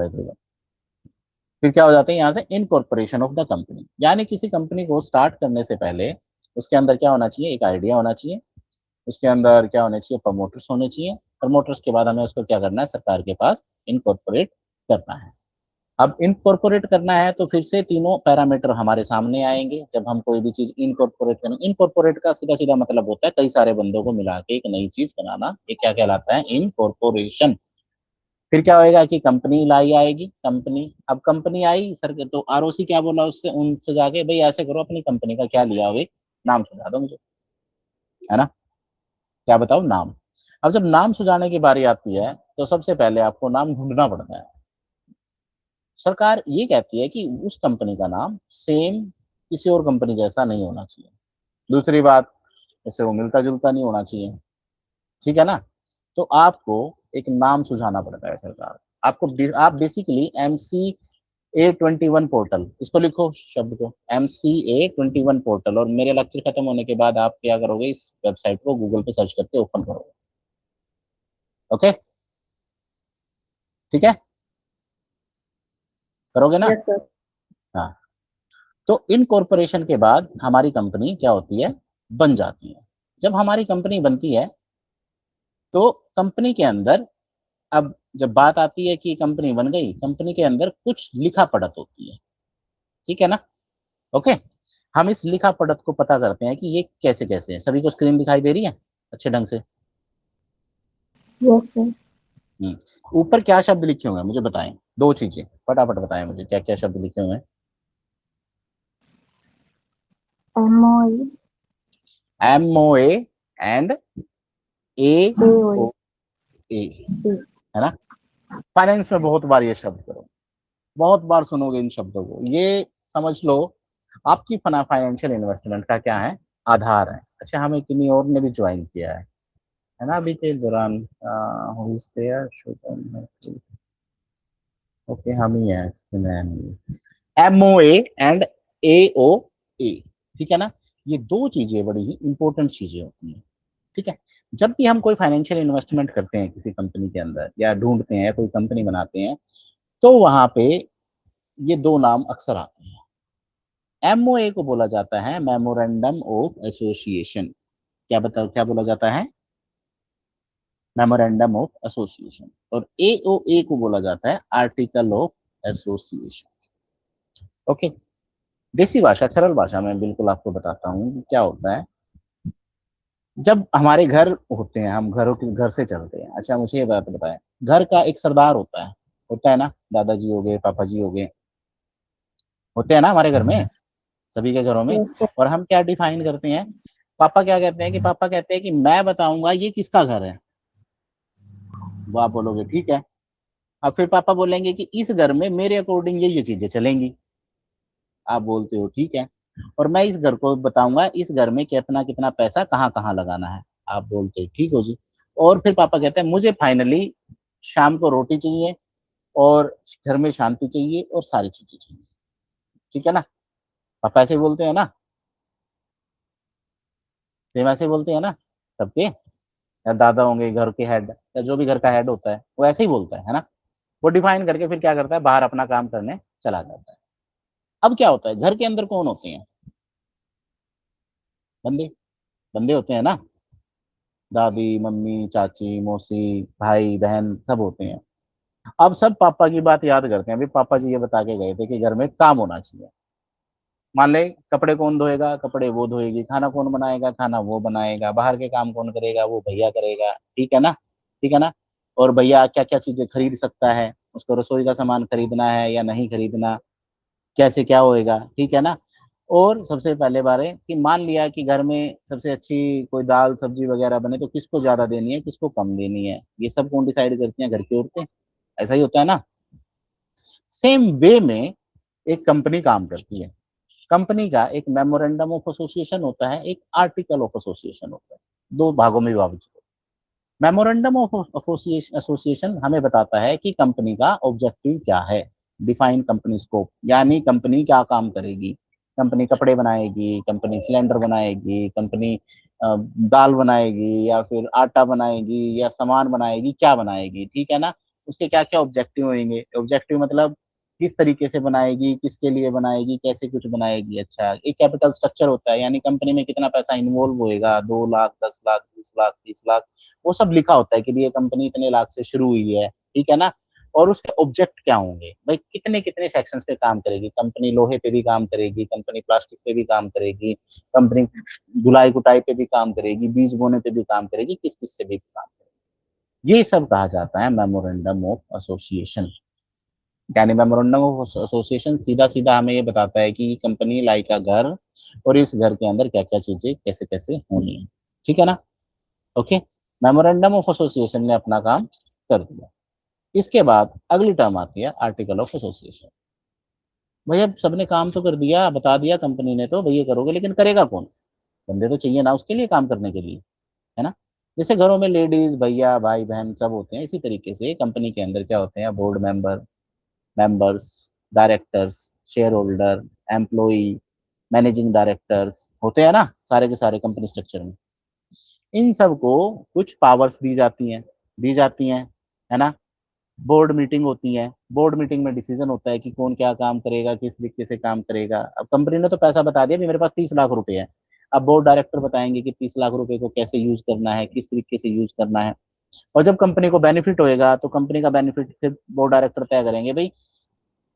रहे थे। फिर क्या हो जाता है यहाँ से, इनकॉर्पोरेशन ऑफ द कंपनी, यानी किसी कंपनी को स्टार्ट करने से पहले उसके अंदर क्या होना चाहिए, एक आइडिया होना चाहिए, उसके अंदर क्या होने चाहिए, प्रमोटर्स होने चाहिए, प्रमोटर्स के बाद हमें उसको क्या करना है, सरकार के पास इनकॉर्पोरेट करना है। अब इनकॉर्पोरेट करना है तो फिर से तीनों पैरामीटर हमारे सामने आएंगे जब हम कोई भी चीज इनकॉर्पोरेट करेंगे। इनकॉर्पोरेट का सीधा सीधा मतलब होता है कई सारे बंदों को मिला के एक नई चीज बनाना, ये क्या कहलाता है, इनकॉर्पोरेशन। फिर क्या होएगा कि कंपनी लाई आएगी, कंपनी, अब कंपनी आई सर के तो आरओसी क्या बोला उससे, उनसे जाके भाई ऐसे करो अपनी कंपनी का क्या लिया हो, एक नाम सुझा दो मुझे, है ना, क्या बताओ नाम। अब जब नाम सुझाने की बारी आती है तो सबसे पहले आपको नाम ढूंढना पड़ता है। सरकार ये कहती है कि उस कंपनी का नाम सेम किसी और कंपनी जैसा नहीं होना चाहिए। दूसरी बात, उससे वो मिलता जुलता नहीं होना चाहिए, ठीक है ना। तो आपको एक नाम सुझाना पड़ता है सरकार आपको। आप बेसिकली MCA21 पोर्टल, इसको लिखो शब्द को, MCA21 पोर्टल, और मेरे लेक्चर खत्म होने के बाद आप क्या करोगे, इस वेबसाइट को गूगल पे सर्च करके ओपन करोगे। ओके, ठीक है, करोगे ना। Yes sir. हाँ, तो इनकॉर्पोरेशन के बाद हमारी कंपनी क्या होती है, बन जाती है। जब हमारी कंपनी बनती है तो कंपनी के अंदर, अब जब बात आती है कि कंपनी बन गई, कंपनी के अंदर कुछ लिखा पढ़त होती है, ठीक है ना। ओके, हम इस लिखा पढ़त को पता करते हैं कि ये कैसे कैसे है। सभी को स्क्रीन दिखाई दे रही है अच्छे ढंग से। Yes sir. ऊपर क्या शब्द लिखे हुए हैं मुझे बताएं, दो चीजें फटाफट बताएं मुझे, क्या क्या शब्द लिखे हुए हैं। MOE MOA and AOE। AOA, है ना। फाइनेंस में बहुत बार ये शब्द करो, बहुत बार सुनोगे इन शब्दों को, ये समझ लो आपकी फाइनेंशियल इन्वेस्टमेंट का क्या है, आधार है। अच्छा, हमें किन्हीं और ने भी ज्वाइन किया है ना अभी के दौरान, who is there? Shubham, okay हम ही हैं। MOA एंड AOA, ठीक है ना। ये दो चीजें बड़ी ही इंपॉर्टेंट चीजें होती हैं, ठीक है। जब भी हम कोई फाइनेंशियल इन्वेस्टमेंट करते हैं किसी कंपनी के अंदर या ढूंढते हैं या कोई कंपनी बनाते हैं, तो वहां पे ये दो नाम अक्सर आते हैं। MOA को बोला जाता है मेमोरेंडम ऑफ एसोसिएशन। क्या बताओ, क्या बोला जाता है, मेमोरेंडम ऑफ एसोसिएशन। और AOA को बोला जाता है आर्टिकल ऑफ एसोसिएशन। ओके, देसी भाषा सरल भाषा में बिल्कुल आपको बताता हूँ कि क्या होता है। जब हमारे घर होते हैं, हम घरों के घर से चलते हैं। अच्छा मुझे ये बात बताएं, घर का एक सरदार होता है ना, दादाजी हो गए, पापा जी हो गए, होते हैं ना हमारे घर में, सभी के घरों में। Yes sir. और हम क्या डिफाइन करते हैं, पापा क्या कहते हैं कि, पापा कहते हैं कि मैं बताऊंगा ये किसका घर है, वो आप बोलोगे ठीक है। अब फिर पापा बोलेंगे कि इस घर में मेरे अकॉर्डिंग ये चीजें चलेंगी, आप बोलते हो ठीक है। और मैं इस घर को बताऊंगा, इस घर में कितना कितना पैसा कहाँ कहाँ लगाना है, आप बोलते हो ठीक हो जी। और फिर पापा कहते हैं मुझे फाइनली शाम को रोटी चाहिए और घर में शांति चाहिए और सारी चीजें चाहिए, ठीक है ना। पापा ऐसे ही बोलते हैं ना, सेम ऐसे ही बोलते हैं ना सबके, या दादा होंगे घर के हेड, या जो भी घर का हेड होता है वो ऐसे ही बोलता है ना। वो डिफाइन करके फिर क्या करता है, बाहर अपना काम करने चला जाता है। अब क्या होता है, घर के अंदर कौन होते हैं, बंदे, बंदे होते हैं ना, दादी मम्मी चाची मौसी भाई बहन सब होते हैं। अब सब पापा की बात याद करते हैं, अभी पापा जी ये बता के गए थे कि घर में काम होना चाहिए। मान ले, कपड़े कौन धोएगा, कपड़े वो धोएगी, खाना कौन बनाएगा, खाना वो बनाएगा, बाहर के काम कौन करेगा, वो भैया करेगा, ठीक है ना, ठीक है ना। और भैया क्या क्या चीजें खरीद सकता है, उसको रसोई का सामान खरीदना है या नहीं खरीदना, कैसे क्या होएगा, ठीक है ना। और सबसे पहले बार है कि मान लिया कि घर में सबसे अच्छी कोई दाल सब्जी वगैरह बने तो किसको ज्यादा देनी है, किसको कम देनी है, ये सब कौन डिसाइड करती है, घर की औरतें। ऐसा ही होता है ना। सेम वे में एक कंपनी काम करती है। कंपनी का एक मेमोरेंडम ऑफ एसोसिएशन होता है, एक आर्टिकल ऑफ एसोसिएशन होता है, दो भागों में विभाजित। मेमोरेंडम ऑफ एसोसिएशन हमें बताता है कि कंपनी का ऑब्जेक्टिव क्या है, डिफाइन कंपनी स्कोप, यानी कंपनी क्या काम करेगी। कंपनी कपड़े बनाएगी, कंपनी सिलेंडर बनाएगी, कंपनी दाल बनाएगी या फिर आटा बनाएगी या सामान बनाएगी, क्या बनाएगी, ठीक है ना। उसके क्या क्या ऑब्जेक्टिव होंगे, ऑब्जेक्टिव मतलब किस तरीके से बनाएगी, किसके लिए बनाएगी, कैसे कुछ बनाएगी। अच्छा, एक कैपिटल स्ट्रक्चर होता है, यानी कंपनी में कितना पैसा इन्वॉल्व होएगा, 2 लाख, 10 लाख, 20 लाख, 30 लाख, वो सब लिखा होता है कि ये कंपनी इतने लाख से शुरू हुई है, ठीक है ना। और उसके ऑब्जेक्ट क्या होंगे भाई, कितने कितने सेक्शंस पे काम करेगी कंपनी, लोहे पे भी काम करेगी कंपनी, प्लास्टिक पे भी काम करेगी कंपनी, धुलाई कुटाई पे भी काम करेगी, बीज बोने पे भी काम करेगी, किस किस से भी काम करेगी। ये सब कहा जाता है मेमोरेंडम ऑफ एसोसिएशन। यानी मेमोरेंडम ऑफ एसोसिएशन सीधा सीधा हमें ये बताता है कि कंपनी लाइक का घर, और इस घर के अंदर क्या क्या चीजें कैसे कैसे होनी है, ठीक है ना। ओके, मेमोरेंडम ऑफ एसोसिएशन ने अपना काम कर दिया। इसके बाद अगली टर्म आती है आर्टिकल ऑफ एसोसिएशन। भैया सबने काम तो कर दिया, बता दिया कंपनी ने तो भैया करोगे, लेकिन करेगा कौन, बंदे तो चाहिए ना उसके लिए काम करने के लिए, है ना। जैसे घरों में लेडीज भैया भाई बहन सब होते हैं, इसी तरीके से कंपनी के अंदर क्या होते हैं, board members, directors, share holder, employee, managing directors होते हैं ना, सारे के सारे कंपनी स्ट्रक्चर में। इन सबको कुछ पावर्स दी जाती हैं, है ना। बोर्ड मीटिंग होती है, बोर्ड मीटिंग में डिसीजन होता है कि कौन क्या काम करेगा, किस तरीके से काम करेगा। अब कंपनी ने तो पैसा बता दिया कि मेरे पास 30 लाख रुपए है, अब बोर्ड डायरेक्टर बताएंगे कि 30 लाख रुपए को कैसे यूज करना है, किस तरीके से यूज करना है। और जब कंपनी को बेनिफिट होएगा तो कंपनी का बेनिफिट फिर बोर्ड डायरेक्टर तय करेंगे। भाई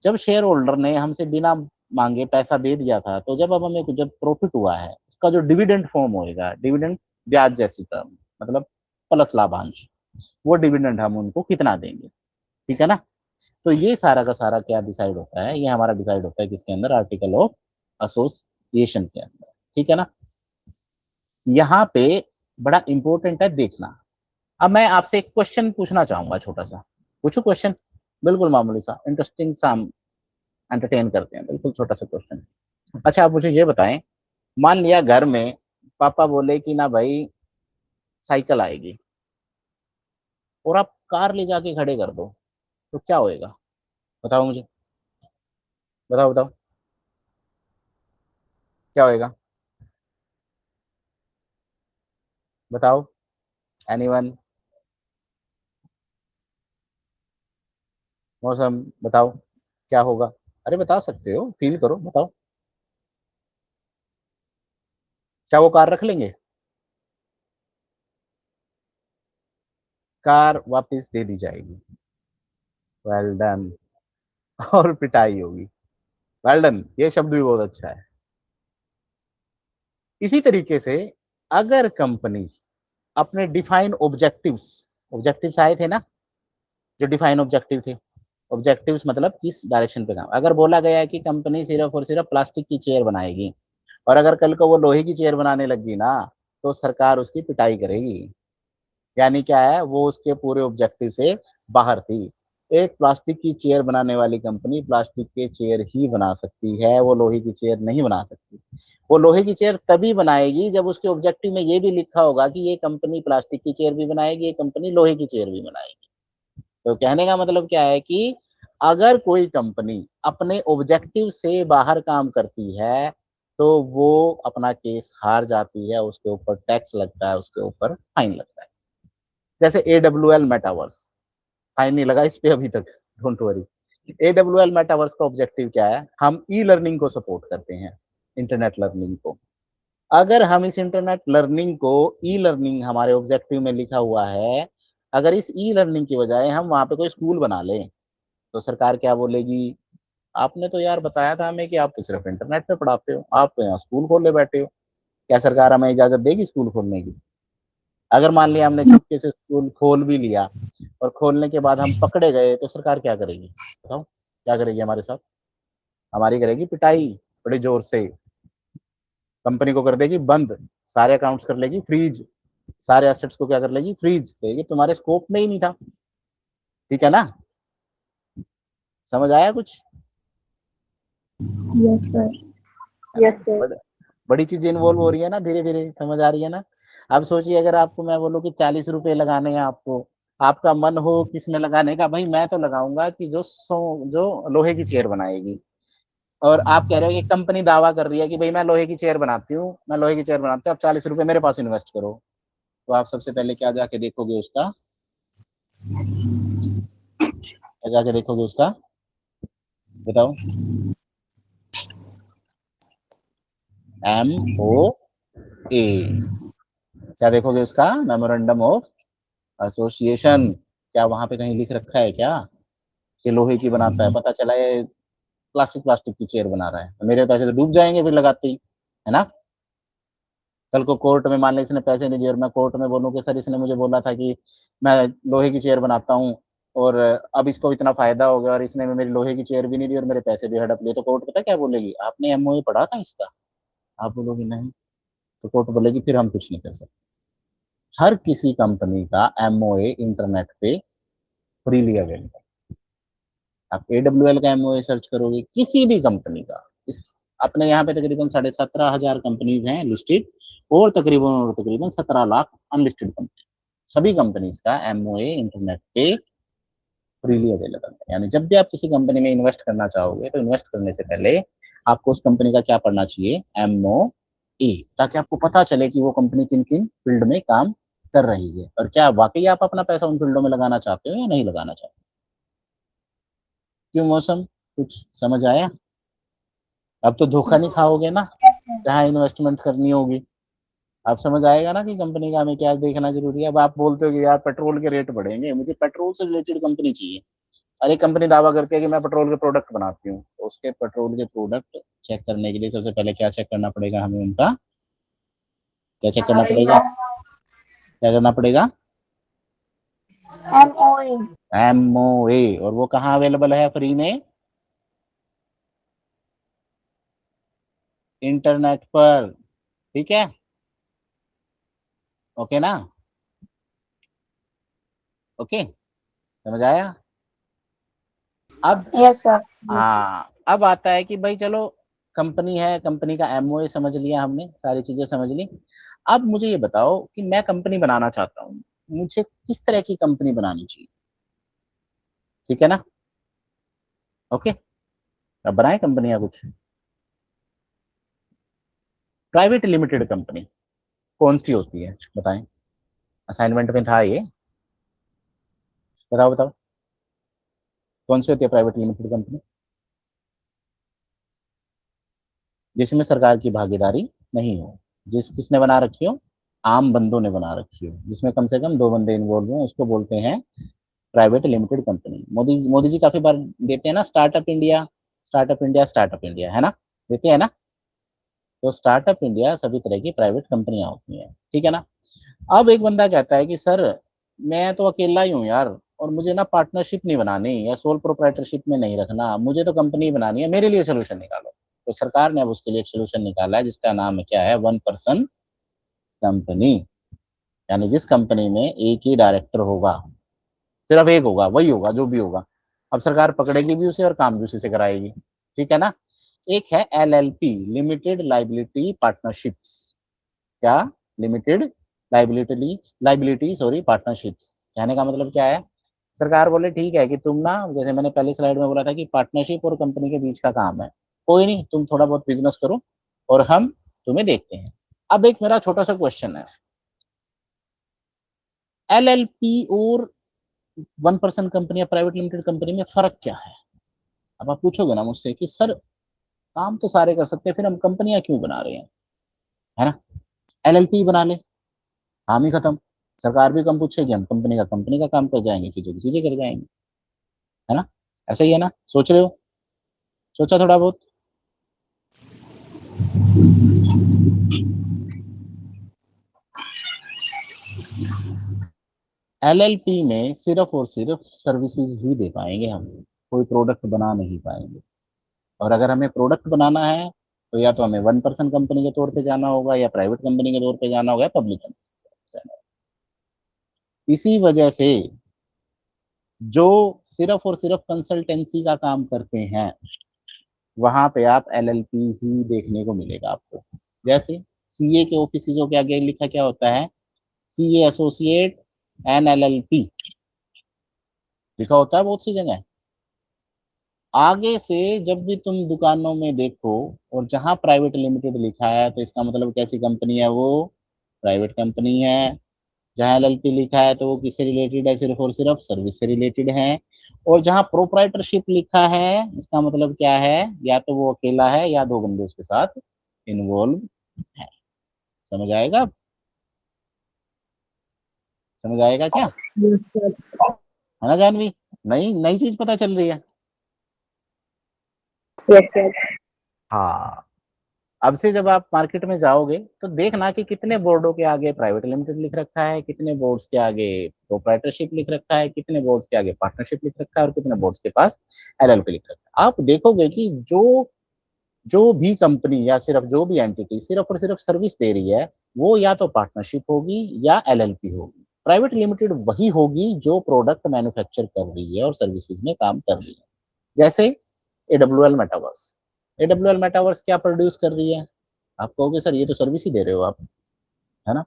जब शेयर होल्डर ने हमसे बिना मांगे पैसा दे दिया था, तो जब अब हमें जब प्रॉफिट हुआ है, उसका जो डिविडेंड फॉर्म होएगा, डिविडेंड ब्याज जैसी टर्म, मतलब प्लस लाभांश, वो डिविडेंड हम उनको कितना देंगे, ठीक है ना। तो ये सारा का सारा क्या डिसाइड होता है, ये हमारा डिसाइड होता है किसके अंदर, आर्टिकल ऑफ एसोसिएशन के अंदर, ठीक है ना। यहाँ पे बड़ा इंपॉर्टेंट है देखना। अब मैं आपसे एक क्वेश्चन पूछना चाहूंगा, छोटा सा पूछू क्वेश्चन, बिल्कुल मामूली सा, इंटरेस्टिंग सा, हम एंटरटेन करते हैं, बिल्कुल छोटा सा क्वेश्चन। अच्छा आप मुझे ये बताएं, मान लिया घर में पापा बोले कि ना भाई साइकिल आएगी, और आप कार ले जाके खड़े कर दो, तो क्या होएगा, बताओ मुझे, बताओ बताओ क्या होएगा, बताओ, एनीवन, मौसम बताओ क्या होगा। अरे बता सकते हो, फील करो, बताओ। क्या वो कार रख लेंगे, कार वापस दे दी जाएगी, वेल डन, और पिटाई होगी, वेल डन, ये शब्द भी बहुत अच्छा है। इसी तरीके से अगर कंपनी अपने डिफाइन ऑब्जेक्टिव्स, ऑब्जेक्टिव्स आए थे ना, जो डिफाइन ऑब्जेक्टिव थे, ऑब्जेक्टिव्स मतलब किस डायरेक्शन पे काम, अगर बोला गया है कि कंपनी सिर्फ और सिर्फ प्लास्टिक की चेयर बनाएगी, और अगर कल को वो लोहे की चेयर बनाने लगी ना, तो सरकार उसकी पिटाई करेगी। यानी क्या है, वो उसके पूरे ऑब्जेक्टिव से बाहर थी। एक प्लास्टिक की चेयर बनाने वाली कंपनी प्लास्टिक के चेयर ही बना सकती है, वो लोहे की चेयर नहीं बना सकती। वो लोहे की चेयर तभी बनाएगी जब उसके ऑब्जेक्टिव में ये भी लिखा होगा कि ये कंपनी प्लास्टिक की चेयर भी बनाएगी, ये कंपनी लोहे की चेयर भी बनाएगी। तो कहने का मतलब क्या है कि अगर कोई कंपनी अपने ऑब्जेक्टिव से बाहर काम करती है, तो वो अपना केस हार जाती है, उसके ऊपर टैक्स लगता है, उसके ऊपर फाइन लगता है। जैसे AWL मेटावर्स, फाइन नहीं लगा इस पे अभी तक, डोंट वरी। AWL मेटावर्स का ऑब्जेक्टिव क्या है, हम ई लर्निंग को सपोर्ट करते हैं, इंटरनेट लर्निंग को। अगर हम इस इंटरनेट लर्निंग को, ई लर्निंग हमारे ऑब्जेक्टिव में लिखा हुआ है, अगर इस ई लर्निंग की बजाय हम वहां पे कोई स्कूल बना लें, तो सरकार क्या बोलेगी, आपने तो यार बताया था हमें कि आप तो सिर्फ इंटरनेट पे पढ़ाते हो, आप तो यहाँ स्कूल खोले बैठे हो। क्या सरकार हमें इजाजत देगी स्कूल खोलने की। अगर मान लिया हमने चुपके से स्कूल खोल भी लिया, और खोलने के बाद हम पकड़े गए, तो सरकार क्या करेगी, बताओ क्या करेगी हमारे साथ, हमारी करेगी पिटाई बड़े जोर से, कंपनी को कर देगी बंद, सारे अकाउंट्स कर लेगी फ्रीज, सारे एसेट्स को क्या कर लेगी, फ्रीज, तो ये तुम्हारे स्कोप में ही नहीं था, ठीक है ना। समझ आया कुछ, यस सर। है ना। Yes sir. बड़ी चीजें इन्वॉल्व हो रही है ना, धीरे धीरे समझ आ रही है ना। अब सोचिए अगर आपको मैं बोलूँ कि 40 रुपए लगाने हैं आपको, आपका मन हो किस में लगाने का, भाई मैं तो लगाऊंगा कि जो लोहे की चेयर बनाएगी। और आप कह रहे हो कि कंपनी दावा कर रही है कि भाई मैं लोहे की चेयर बनाती हूँ, मैं लोहे की चेयर बनाती हूँ, आप 40 रुपए मेरे पास इन्वेस्ट करो। तो आप सबसे पहले क्या जाके देखोगे, उसका जाके देखोगे उसका, बताओ। MOA, क्या देखोगे उसका? Memorandum of association. क्या वहां पे कहीं लिख रखा है क्या कि लोहे की बनाता है? पता चला ये प्लास्टिक प्लास्टिक की चेयर बना रहा है, तो मेरे पैसे तो डूब जाएंगे फिर लगाते ही, है ना। कल को कोर्ट में मान लो इसने पैसे नहीं दिए और मैं कोर्ट में बोलूं कि सर इसने मुझे बोला था कि मैं लोहे की चेयर बनाता हूँ और अब इसको इतना फायदा हो गया और इसने मेरी लोहे की चेयर भी नहीं दी और मेरे पैसे भी हड़प लिए, तो कोर्ट पता क्या बोलेगी? आपने MOA पढ़ा था इसका? आप बोलोगे नहीं, तो कोर्ट बोलेगी फिर हम कुछ नहीं कर सकते। हर किसी कंपनी का MOA इंटरनेट पे फ्रीली अवेलेबल। आप AWL का MOA सर्च करोगे, किसी भी कंपनी का, इस अपने यहाँ पे तकरीबन 17,500 कंपनीज हैं लिस्टेड और तकरीबन 17 लाख अनलिस्टेड कंपनी। सभी कंपनीज का MOA इंटरनेट पे फ्रीली अवेलेबल है। यानी जब भी आप किसी कंपनी में इन्वेस्ट करना चाहोगे तो इन्वेस्ट करने से पहले आपको उस कंपनी का क्या पढ़ना चाहिए? MOA, ताकि आपको पता चले कि वो कंपनी किन किन फील्ड में काम कर रही है और क्या वाकई आप अपना पैसा उन फील्डों में लगाना चाहते हो या नहीं लगाना चाहते। क्यों मौसम, कुछ समझ आया? अब तो धोखा नहीं खाओगे ना जहाँ इन्वेस्टमेंट करनी होगी। अब समझ आएगा ना कि कंपनी का हमें क्या देखना जरूरी है। अब आप बोलते हो कि यार पेट्रोल के रेट बढ़ेंगे, मुझे पेट्रोल से रिलेटेड कंपनी चाहिए। अरे कंपनी दावा करती है कि मैं पेट्रोल के प्रोडक्ट बनाती हूँ, तो उसके पेट्रोल के प्रोडक्ट चेक करने के लिए सबसे पहले क्या चेक करना पड़ेगा हमें? उनका क्या चेक करना पड़ेगा? क्या करना पड़ेगा? MOA। MOA। और वो कहाँ अवेलेबल है फ्री में? इंटरनेट पर। ठीक है, ओके ना? ओके, समझ आया? अब यस सर। हाँ, अब आता है कि भाई चलो कंपनी है, कंपनी का MOA समझ लिया हमने, सारी चीजें समझ ली। अब मुझे ये बताओ कि मैं कंपनी बनाना चाहता हूँ, मुझे किस तरह की कंपनी बनानी चाहिए? ठीक है ना? ओके, अब बनाए कंपनियां कुछ। प्राइवेट लिमिटेड कंपनी कौन सी होती है बताएं? असाइनमेंट में था ये, बताओ बताओ। कौन सी होती है प्राइवेट लिमिटेड कंपनी? जिसमें सरकार की भागीदारी नहीं हो, किसने बना रखी हो? आम बंदों ने बना रखी हो, जिसमें कम से कम 2 बंदे इन्वॉल्व हो, उसको बोलते हैं private limited company. Modi ji काफी बार देते हैं ना, startup India, startup India, startup India, है ना? देते हैं ना? तो स्टार्टअप इंडिया सभी तरह की प्राइवेट कंपनियां होती हैं, ठीक है ना। अब एक बंदा कहता है कि सर मैं तो अकेला ही हूँ यार, और मुझे ना पार्टनरशिप नहीं बनानी या सोल प्रोप्राइटरशिप में नहीं रखना, मुझे तो कंपनी बनानी है, मेरे लिए सोल्यूशन निकालो। तो सरकार ने अब उसके लिए एक सोल्यूशन निकाला है जिसका नाम है क्या है? 1 पर्सन कंपनी। यानी जिस कंपनी में एक ही डायरेक्टर होगा, सिर्फ एक होगा, वही होगा जो भी होगा। अब सरकार पकड़ेगी भी उसे और काम भी उसी से कराएगी, ठीक है ना। एक है LLP, लिमिटेड लाइबिलिटी पार्टनरशिप्स। क्या? Limited liability, liability sorry partnerships. कहने का मतलब क्या है? सरकार बोले ठीक है कि तुम ना, जैसे मैंने पहले स्लाइड में बोला था कि पार्टनरशिप और कंपनी के बीच का काम है, कोई नहीं तुम थोड़ा बहुत बिजनेस करो और हम तुम्हें देखते हैं। अब एक मेरा छोटा सा क्वेश्चन है, LLP और 1 पर्सन कंपनी या प्राइवेट लिमिटेड कंपनी में फर्क क्या है? अब आप पूछोगे ना मुझसे कि सर काम तो सारे कर सकते हैं, फिर हम कंपनियां क्यों बना रहे हैं, है ना। LLP बना ले, काम ही खत्म। सरकार भी कम पूछेगी, हम कंपनी का काम कर जाएंगे, चीजों की चीजें कर जाएंगे, है ना। ऐसा ही है ना? सोच रहे हो? सोचा थोड़ा बहुत? LLP में सिर्फ और सिर्फ सर्विसेज ही दे पाएंगे हम, कोई प्रोडक्ट बना नहीं पाएंगे। और अगर हमें प्रोडक्ट बनाना है तो या तो हमें 1 पर्सन कंपनी के तौर पे जाना होगा, या प्राइवेट कंपनी के तौर पे जाना होगा, या पब्लिक कंपनी जाना होगा। इसी वजह से जो सिर्फ और सिर्फ कंसल्टेंसी का काम करते हैं वहां पे आप LLP ही देखने को मिलेगा आपको। जैसे CA के ऑफिसों के आगे लिखा क्या होता है? CA एसोसिएट एंड LLP लिखा होता है बहुत सी जगह। आगे से जब भी तुम दुकानों में देखो और जहां प्राइवेट लिमिटेड लिखा है तो इसका मतलब कैसी कंपनी है वो? प्राइवेट कंपनी है। जहां LLP लिखा है तो वो किससे रिलेटेड है? सिर्फ और सिर्फ सर्विस से रिलेटेड है। और जहां प्रोप्राइटरशिप लिखा है इसका मतलब क्या है, या तो वो अकेला है या दो बंदे उसके साथ इन्वॉल्व है। समझ आएगा? समझ आएगा क्या? Yes sir. है ना जानवी? नई नई चीज पता चल रही है। Yes sir. हाँ। अब से जब आप मार्केट में जाओगे तो देखना कि कितने बोर्डों के आगे प्राइवेट लिमिटेड लिख रखा है, कितने बोर्ड्स के आगे प्रोप्राइटरशिप लिख रखा है, कितने बोर्ड्स के आगे पार्टनरशिप लिख रखा है और कितने बोर्ड्स के पास एलएलपी लिख रखा है। आप देखोगे कि जो जो भी कंपनी या सिर्फ जो भी एंटिटी सिर्फ और सिर्फ सर्विस दे रही है, वो या तो पार्टनरशिप होगी या एलएलपी होगी। प्राइवेट लिमिटेड वही होगी जो प्रोडक्ट मैन्युफैक्चर कर रही है और सर्विसेज में काम कर रही है। जैसे एडब्ल्यूएल मेटावर्स। एडब्ल्यूएल मेटावर्स क्या प्रोड्यूस कर रही है? आप कहोगे सर ये तो सर्विस ही दे रहे हो आप, है ना?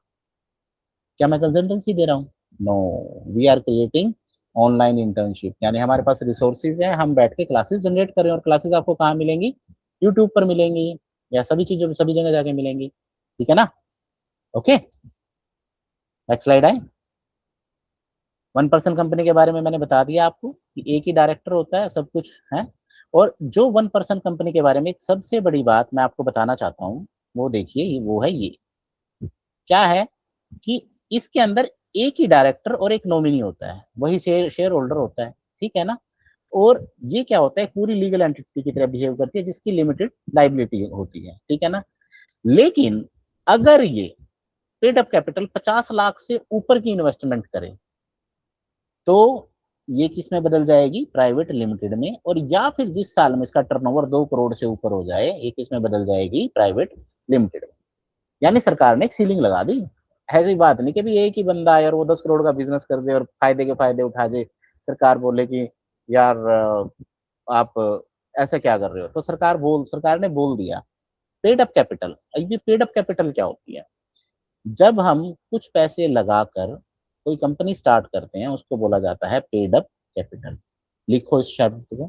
क्या मैं कंसल्टेंसी दे रहा हूँ? No, we are creating online internship, यानी हमारे पास रिसोर्सेज है, हम बैठ के क्लासेस जनरेट कर रहे हैं। और क्लासेस आपको कहाँ मिलेंगी? यूट्यूब पर मिलेंगी, या सभी चीजों सभी जगह जाके मिलेंगी। ठीक है ना? ओके, नेक्स्ट स्लाइड है। 1% कंपनी के बारे में मैंने बता दिया आपको कि एक ही डायरेक्टर होता है, सब कुछ है। और जो 1% कंपनी के बारे में एक सबसे बड़ी बात मैं आपको बताना चाहता हूँ, वो देखिए, वो है ये। क्या है कि इसके अंदर एक ही डायरेक्टर और एक नॉमिनी होता है, वही शेयर होल्डर होता है। ठीक है ना? और ये क्या होता है, पूरी लीगल एंटिटी की तरह बिहेव करती है जिसकी लिमिटेड लाइबिलिटी होती है। ठीक है ना? लेकिन अगर ये पेड अप कैपिटल 50 लाख से ऊपर की इन्वेस्टमेंट करे तो ये किस में बदल जाएगी? प्राइवेट लिमिटेड में। और या फिर जिस साल में इसका टर्नओवर 2 करोड़ से ऊपर हो जाए, ये किस में बदल जाएगी? प्राइवेट लिमिटेड में। यानी सरकार ने एक सीलिंग लगा दी। ऐसी बात नहीं कि भी एक ही बंदा है और वो 10 करोड़ का बिजनेस कर दे और फायदे के फायदे उठा दे, सरकार बोले कि यार आप ऐसा क्या कर रहे हो। तो सरकार ने बोल दिया पेड अप कैपिटल। ये पेड अप कैपिटल क्या होती है? जब हम कुछ पैसे लगाकर कोई कंपनी स्टार्ट करते हैं उसको बोला जाता है पेड अप कैपिटल। लिखो इस शब्द को,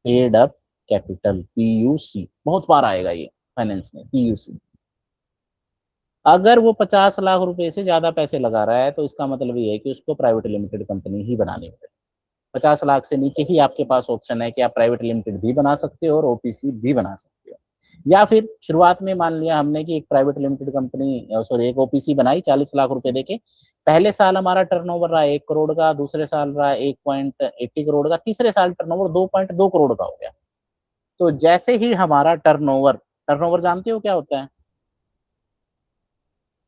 पेड अप कैपिटल, पीयूसी। बहुत बार आएगा ये फाइनेंस में, पीयूसी। अगर वो 50 लाख रुपए से ज्यादा पैसे लगा रहा है तो इसका मतलब ये है कि उसको प्राइवेट लिमिटेड कंपनी ही बनानी पड़ेगी। 50 लाख से नीचे ही आपके पास ऑप्शन है कि आप प्राइवेट लिमिटेड भी बना सकते हो और ओपीसी भी बना सकते हो। या फिर शुरुआत में मान लिया हमने कि एक प्राइवेट लिमिटेड कंपनी, सॉरी, एक ओपीसी बनाई 40 लाख रुपए देके। पहले साल हमारा टर्नओवर रहा 1 करोड़ का, दूसरे साल रहा 1.80 करोड़ का, तीसरे साल टर्नओवर 2.2 करोड़ का हो गया। तो जैसे ही हमारा टर्नओवर, टर्नओवर जानते हो क्या होता है?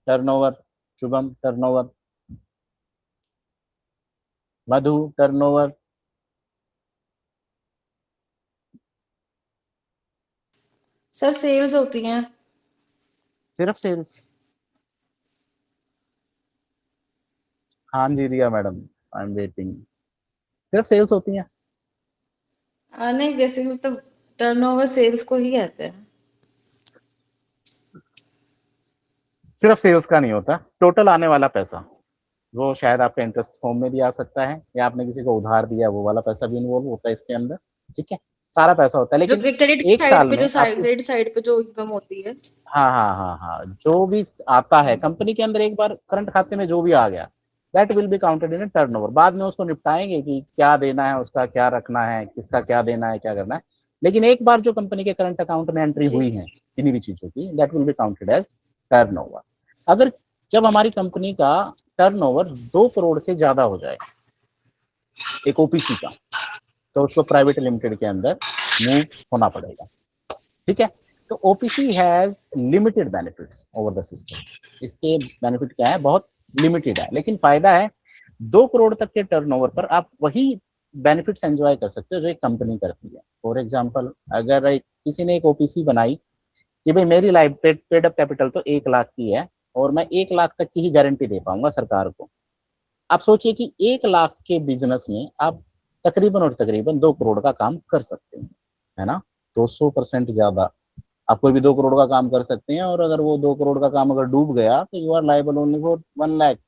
टर्नओवर, शुभम टर्नओवर, मधु टर्नओवर। सर सेल्स होती हैं। सिर्फ सेल्स? हाँ जी रिया मैडम, आई एम वेटिंग। सिर्फ सेल्स होती हैं? नहीं, जैसे मतलब टर्नओवर सेल्स को ही कहते हैं। सिर्फ सेल्स का नहीं होता, टोटल आने वाला पैसा, वो शायद आपका इंटरेस्ट फॉर्म में भी आ सकता है, या आपने किसी को उधार दिया वो वाला पैसा भी इन्वॉल्व होता है इसके अंदर। ठीक है, सारा पैसा होता है। जो लेकिन क्रेडिट एक साइड साल पे जो में आपको, क्रेडिट साइड पे जो इनकम होती है। हाँ हाँ हाँ हाँ, जो भी आता है कंपनी के अंदर, एक बार करंट खाते में जो भी आ गया, that will be counted in turnover. बाद में उसको निपटाएंगे कि क्या देना है, उसका क्या रखना है, किसका क्या देना है, क्या करना है। लेकिन एक बार जो कंपनी के करंट अकाउंट में एंट्री जी। हुई है किन्हीं भी चीजों की, that will be counted as turnover. अगर जब हमारी कंपनी का टर्नओवर 2 करोड़ से ज्यादा हो जाए एक ओपीसी का, तो उसको प्राइवेट लिमिटेड के अंदर मूव होना पड़ेगा। ठीक है? तो OPC has limited benefits over the system. इसके बेनिफिट क्या है? बहुत लिमिटेड है, लेकिन फायदा है। 2 करोड़ तक के टर्नओवर पर आप वही बेनिफिट्स एंजॉय कर सकते हो जो एक कंपनी करती है। फॉर एग्जाम्पल, अगर किसी ने एक ओपीसी बनाई कि भाई मेरी लाइफ पेड अप कैपिटल तो 1 लाख की है और मैं 1 लाख तक की ही गारंटी दे पाऊंगा सरकार को। आप सोचिए कि 1 लाख के बिजनेस में आप तकरीबन और तकरीबन 2 करोड़ का काम कर सकते हैं, है ना? 200% ज्यादा आप कोई भी 2 करोड़ का काम कर सकते हैं। और अगर वो 2 करोड़ का काम अगर डूब गया तो you are liable only for 1 lakh.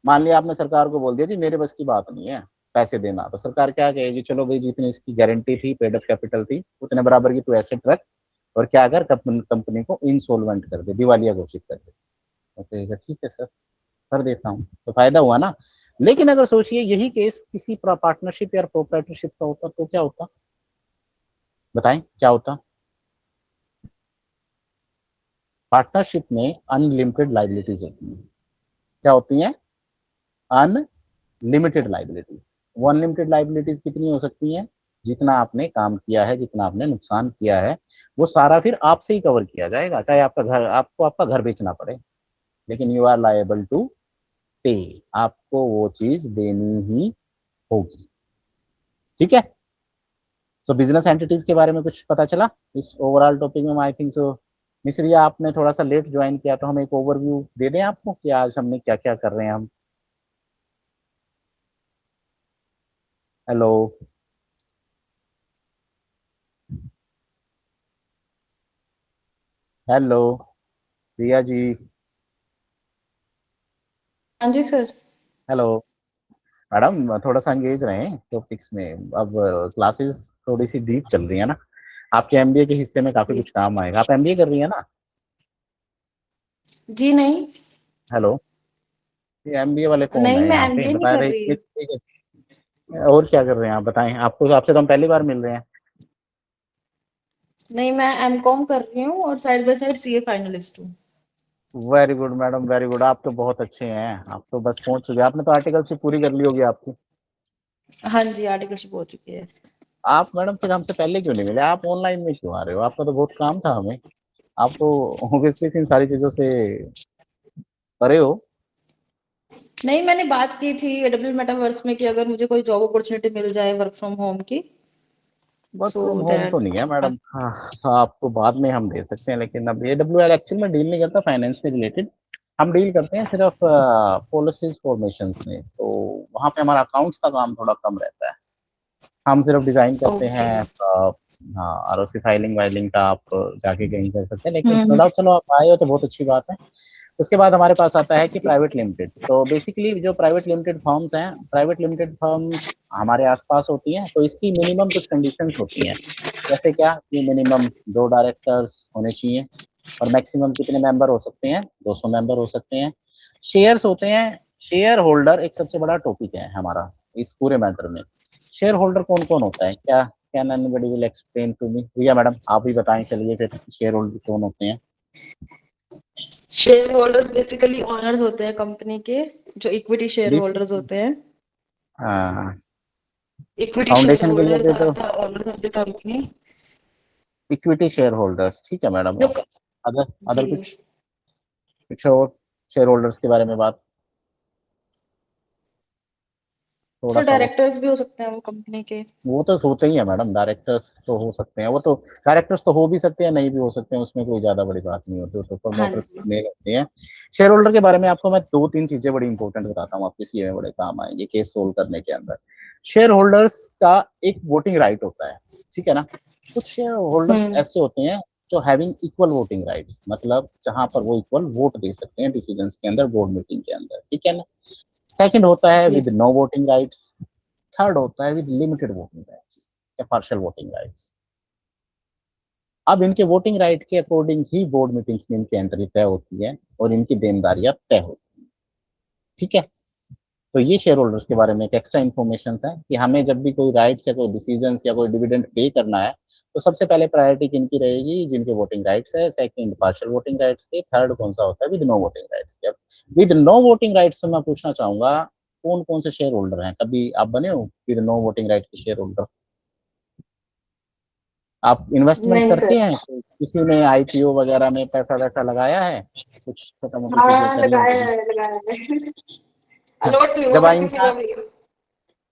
मान लिया आपने सरकार को बोल दिया जी मेरे बस की बात नहीं है पैसे देना, तो सरकार क्या कहेगी? चलो भाई जितनी इसकी गारंटी थी, पेड अप कैपिटल थी, उतने बराबर की तू एसेट रख और क्या कर, कंपनी को इंसॉल्वेंट कर दे, दिवालिया घोषित कर दे। तो कहेगा ठीक है सर, कर देता हूँ। तो फायदा हुआ ना। लेकिन अगर सोचिए यही केस किसी पार्टनरशिप या प्रोप्राइटरशिप का होता तो क्या होता, बताएं क्या होता। पार्टनरशिप में अनलिमिटेड लाइबिलिटीज होती हैं। क्या होती हैं? Unlimited liabilities. वो अनलिमिटेड लाइबिलिटीज कितनी हो सकती हैं? जितना आपने काम किया है, जितना आपने नुकसान किया है, वो सारा फिर आपसे ही कवर किया जाएगा, चाहे आपका घर, आपको आपका घर बेचना पड़े, लेकिन यू आर लायबल टू पे, आपको वो चीज देनी ही होगी। ठीक है। सो बिजनेस एंटिटीज के बारे में कुछ पता चला इस ओवरऑल टॉपिक में? आई थिंक सो मिस्र भैया आपने थोड़ा सा लेट ज्वाइन किया, तो हम एक ओवरव्यू दे दें आपको कि आज हमने क्या क्या कर रहे हैं हम। हेलो। हेलो प्रिया जी। हाँ जी सर। हेलो मैडम, थोड़ा सा एंगेज रहें टॉपिक्स में। अब क्लासेस थोड़ी सी डीप चल रही है ना, आपके एमबीए के हिस्से में काफी कुछ काम आएगा। आप एमबीए कर रही है ना? जी नहीं। हेलो, ये एमबीए वाले कौन नहीं, है मैं यहाँ पे, एमबीए नहीं बता कर रहे रही। और क्या कर रहे हैं आप, बताएं। आपको, आपसे तो हम पहली बार मिल रहे हैं। नहीं, मैं एमकॉम कर रही हूँ और side by side CA finalist हूँ। Very good madam, very good. आप तो बहुत अच्छे हैं, आप तो बस पहुंच चुके हैं। आपने तो आर्टिकलशिप पूरी कर ली होगी आपकी। हाँ जी, आर्टिकलशिप हो चुकी है। आप मैडम फिर हमसे पहले क्यों नहीं मिले? आप ऑनलाइन में क्यों आ रहे हो? आपका तो बहुत काम था हमें। आप तो ऑब्वियसली इन सारी चीजों से परे हो। नहीं, मैंने बात की थी एडब्ल्यू मेटावर्स में कि अगर मुझे कोई जॉब अपॉर्चुनिटी मिल जाए वर्क फ्रॉम होम की, वर्क सो फ्रॉम होम तो दैट। नहीं है मैडम। हाँ हाँ, आपको बाद में हम दे सकते हैं, लेकिन अब AWL एक्चुअल में डील नहीं करता फाइनेंस से रिलेटेड। हम डील करते हैं सिर्फ पॉलिसीज फॉर्मेशन में, तो वहाँ पे हमारा अकाउंट्स का काम थोड़ा कम रहता है। हम सिर्फ डिजाइन करते ओके। हैं। हाँ, आरओसी फाइलिंग वाइलिंग का आप जाके कहीं कर सकते हैं, लेकिन नो हम्म। डाउट, चलो आप आए हो तो बहुत अच्छी बात है। उसके बाद हमारे पास आता है कि प्राइवेट लिमिटेड। तो बेसिकली जो प्राइवेट लिमिटेड फर्म्स हैं, प्राइवेट लिमिटेड फर्म्स हमारे आसपास होती हैं, तो इसकी मिनिमम कुछ कंडीशंस होती हैं। जैसे क्या कि मिनिमम 2 डायरेक्टर्स होने चाहिए, और मैक्सिमम कितने मेंबर हो सकते हैं? 200 मेंबर हो सकते हैं। शेयर्स होते हैं। शेयर होल्डर एक सबसे बड़ा टॉपिक है हमारा इस पूरे मैटर में। शेयर होल्डर कौन कौन होता है? क्या can anybody will explain to me? भैया मैडम आप ही बताएं, चलिए फिर, शेयर होल्डर कौन होते हैं? शेयर होल्डर्स बेसिकली ओनर्स होते हैं कंपनी के, जो इक्विटी शेयर होल्डर्स बेसिक होते हैं। इक्विटी शेयर फाउंडेशन के लिए होल्डर्स दे आर दो। The owners of the company. Equity share holders, ठीक है मैडम। जो अदर अदर जी। कुछ, कुछ और शेयर होल्डर्स के बारे में बात थोड़ा सर सा और। डायरेक्टर्स भी हो सकते हैं वो कंपनी के। वो तो होते ही है मैडम, डायरेक्टर्स तो हो सकते हैं, वो तो डायरेक्टर्स तो हो भी सकते हैं, नहीं भी हो सकते हैं, उसमें कोई ज्यादा बड़ी बात नहीं होती, वो तो हाँ प्रमोटर्स जी। मेल होते हैं। शेयर होल्डर के बारे में आपको मैं 2-3 चीजें बड़ी इंपॉर्टेंट बताता हूँ, आपके सीए में बड़े काम आएंगे केस सोल्व करने के अंदर। शेयर होल्डर्स का एक वोटिंग राइट होता है, ठीक है ना। कुछ शेयर होल्डर्स हम्म। ऐसे होते हैं जो हैविंग इक्वल वोटिंग राइट्स, मतलब जहां पर वो इक्वल वोट दे सकते हैं डिसीजंस के अंदर, बोर्ड मीटिंग के अंदर, ठीक है ना। सेकंड होता है जी। With no voting rights. Third होता है विद लिमिटेड वोटिंग राइट्स या पार्शियल वोटिंग राइट्स। अब इनके वोटिंग राइट के अकॉर्डिंग ही बोर्ड मीटिंग्स में इनकी एंट्री तय होती है और इनकी देनदारियां तय होती है, ठीक है। तो ये शेयर होल्डर्स के बारे में एक एक्स्ट्रा इन्फॉर्मेशन है कि हमें जब भी कोई राइट्स या कोई डिसीजन या कोई डिविडेंड पे करना है, तो सबसे पहले प्रायोरिटी किनकी रहेगी? जिनके वोटिंग राइट्स है। सेकंड पार्शियल वोटिंग राइट्स के। थर्ड कौन सा होता है? विद नो वोटिंग राइट्स के। विद नो वोटिंग राइट्स तो मैं पूछना चाहूंगा, कौन कौन से शेयर होल्डर हैं? कभी आप बने हो विद नो वोटिंग राइट के शेयर होल्डर? आप इन्वेस्टमेंट नहीं करते सर। हैं? किसी ने आईपीओ वगैरह में पैसा वैसा लगाया है? कुछ छोटा मोटी चीजें हाँ, करी हैं लगाया कभी? है, लगाया है। अलॉट नहीं हुआ जब बट किसी आइंदा का भी।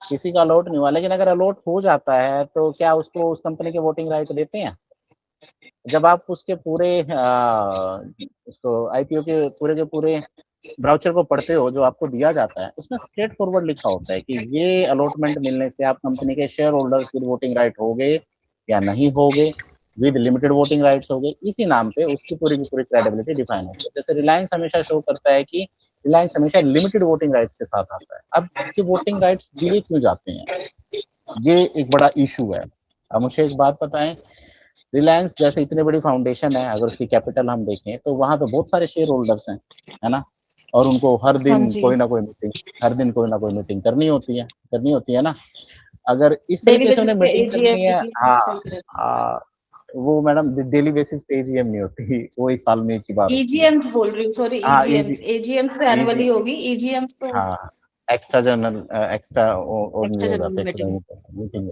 किसी का अलॉट नहीं हुआ, लेकिन अगर अलॉट हो जाता है तो क्या उसको उस कंपनी के वोटिंग राइट देते हैं? जब आप उसके पूरे उसको आईपीओ के पूरे ब्राउचर को पढ़ते हो जो आपको दिया जाता है, उसमें स्ट्रेट फॉरवर्ड लिखा होता है कि ये अलॉटमेंट मिलने से आप कंपनी के share holders with voting right हो गए या नहीं हो गए, विद लिमिटेड वोटिंग राइट्स हो गए। इसी नाम पे उसकी पूरी की पूरी क्रेडिबिलिटी डिफाइन होती है। जैसे रिलायंस हमेशा शो करता है कि रिलायंस हमेशा लिमिटेड वोटिंग राइट्स के साथ आता है। अब ये वोटिंग राइट्स दिए क्यों जाते हैं, ये एक बड़ा इशू है। अब मुझे एक बात बताएं, रिलायंस जैसे इतनी बड़ी फाउंडेशन है, अगर उसकी कैपिटल हम देखें तो वहां तो बहुत सारे शेयर होल्डर्स हैं, है ना। और उनको हर हाँ दिन जी, कोई ना कोई मीटिंग करनी होती है ना। अगर इस डेली तरीके से बेसिस उन्हें पे मीटिंग करनी एजीएम है, मीटिंग हाँ, चलती रहती है। हाँ, वो मैडम डेली बेसिस पे एजीएम नहीं होती, वो एक साल में एक ही बार होती है। ईजीएम्स बोल रही हूँ, सॉरी, हाँ, ईजीएम्स ईजीएम्स तो EG एनुअली होगी, ईजीएम्स तो हाँ, एक्स्ट्रा ऑर्डिनरी एक्स्ट्रा हो जनरल जाते हैं, एक्स्ट्रा मीटिंग। मीटिंग।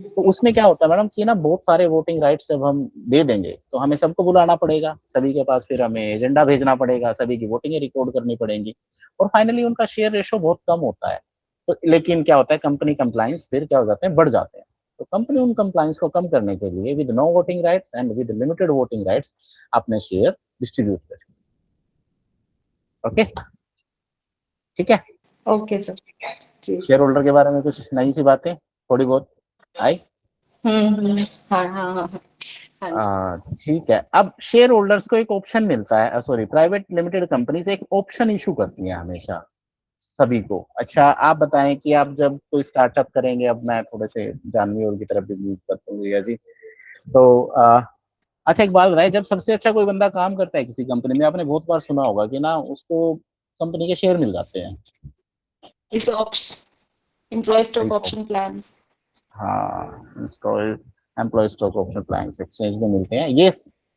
तो उसमें क्या होता है मैडम कि ना बहुत सारे वोटिंग राइट्स जब हम दे देंगे तो हमें सबको बुलाना पड़ेगा, सभी के पास फिर हमें एजेंडा भेजना पड़ेगा, सभी की वोटिंग रिकॉर्ड करनी पड़ेंगी और फाइनली उनका शेयर रेशो बहुत कम होता है। तो लेकिन क्या होता है, कंपनी कंप्लाइंस फिर क्या हो जाते हैं, बढ़ जाते हैं। तो कंपनी उन कंप्लाइंस को कम करने के लिए with no voting rights and with limited voting rights अपने शेयर डिस्ट्रीब्यूट करें। ओके, ठीक है। ओके सर, जी। शेयर होल्डर के बारे में कुछ नई सी बातें थोड़ी बहुत आई। हाँ हाँ हाँ हाँ, हाँ जी। ठीक है। अब शेयर होल्डर्स को एक ऑप्शन मिलता है, सॉरी, प्राइवेट लिमिटेड कंपनीज एक ऑप्शन इशू करती हैं हमेशा सभी को। अच्छा, आप बताएं कि आप जब कोई स्टार्टअप करेंगे, अब मैं थोड़े से जानवी और की तरफ भी मूव करता हूँ भैया जी। तो अच्छा, एक बात बताएं, जब सबसे अच्छा कोई बंदा काम करता है किसी कंपनी में, आपने बहुत बार सुना होगा कि ना उसको कंपनी के शेयर मिल जाते हैं। ESOPs, employ stock ESOP, option plan. हाँ, employ stock option plans exchange में मिलते हैं।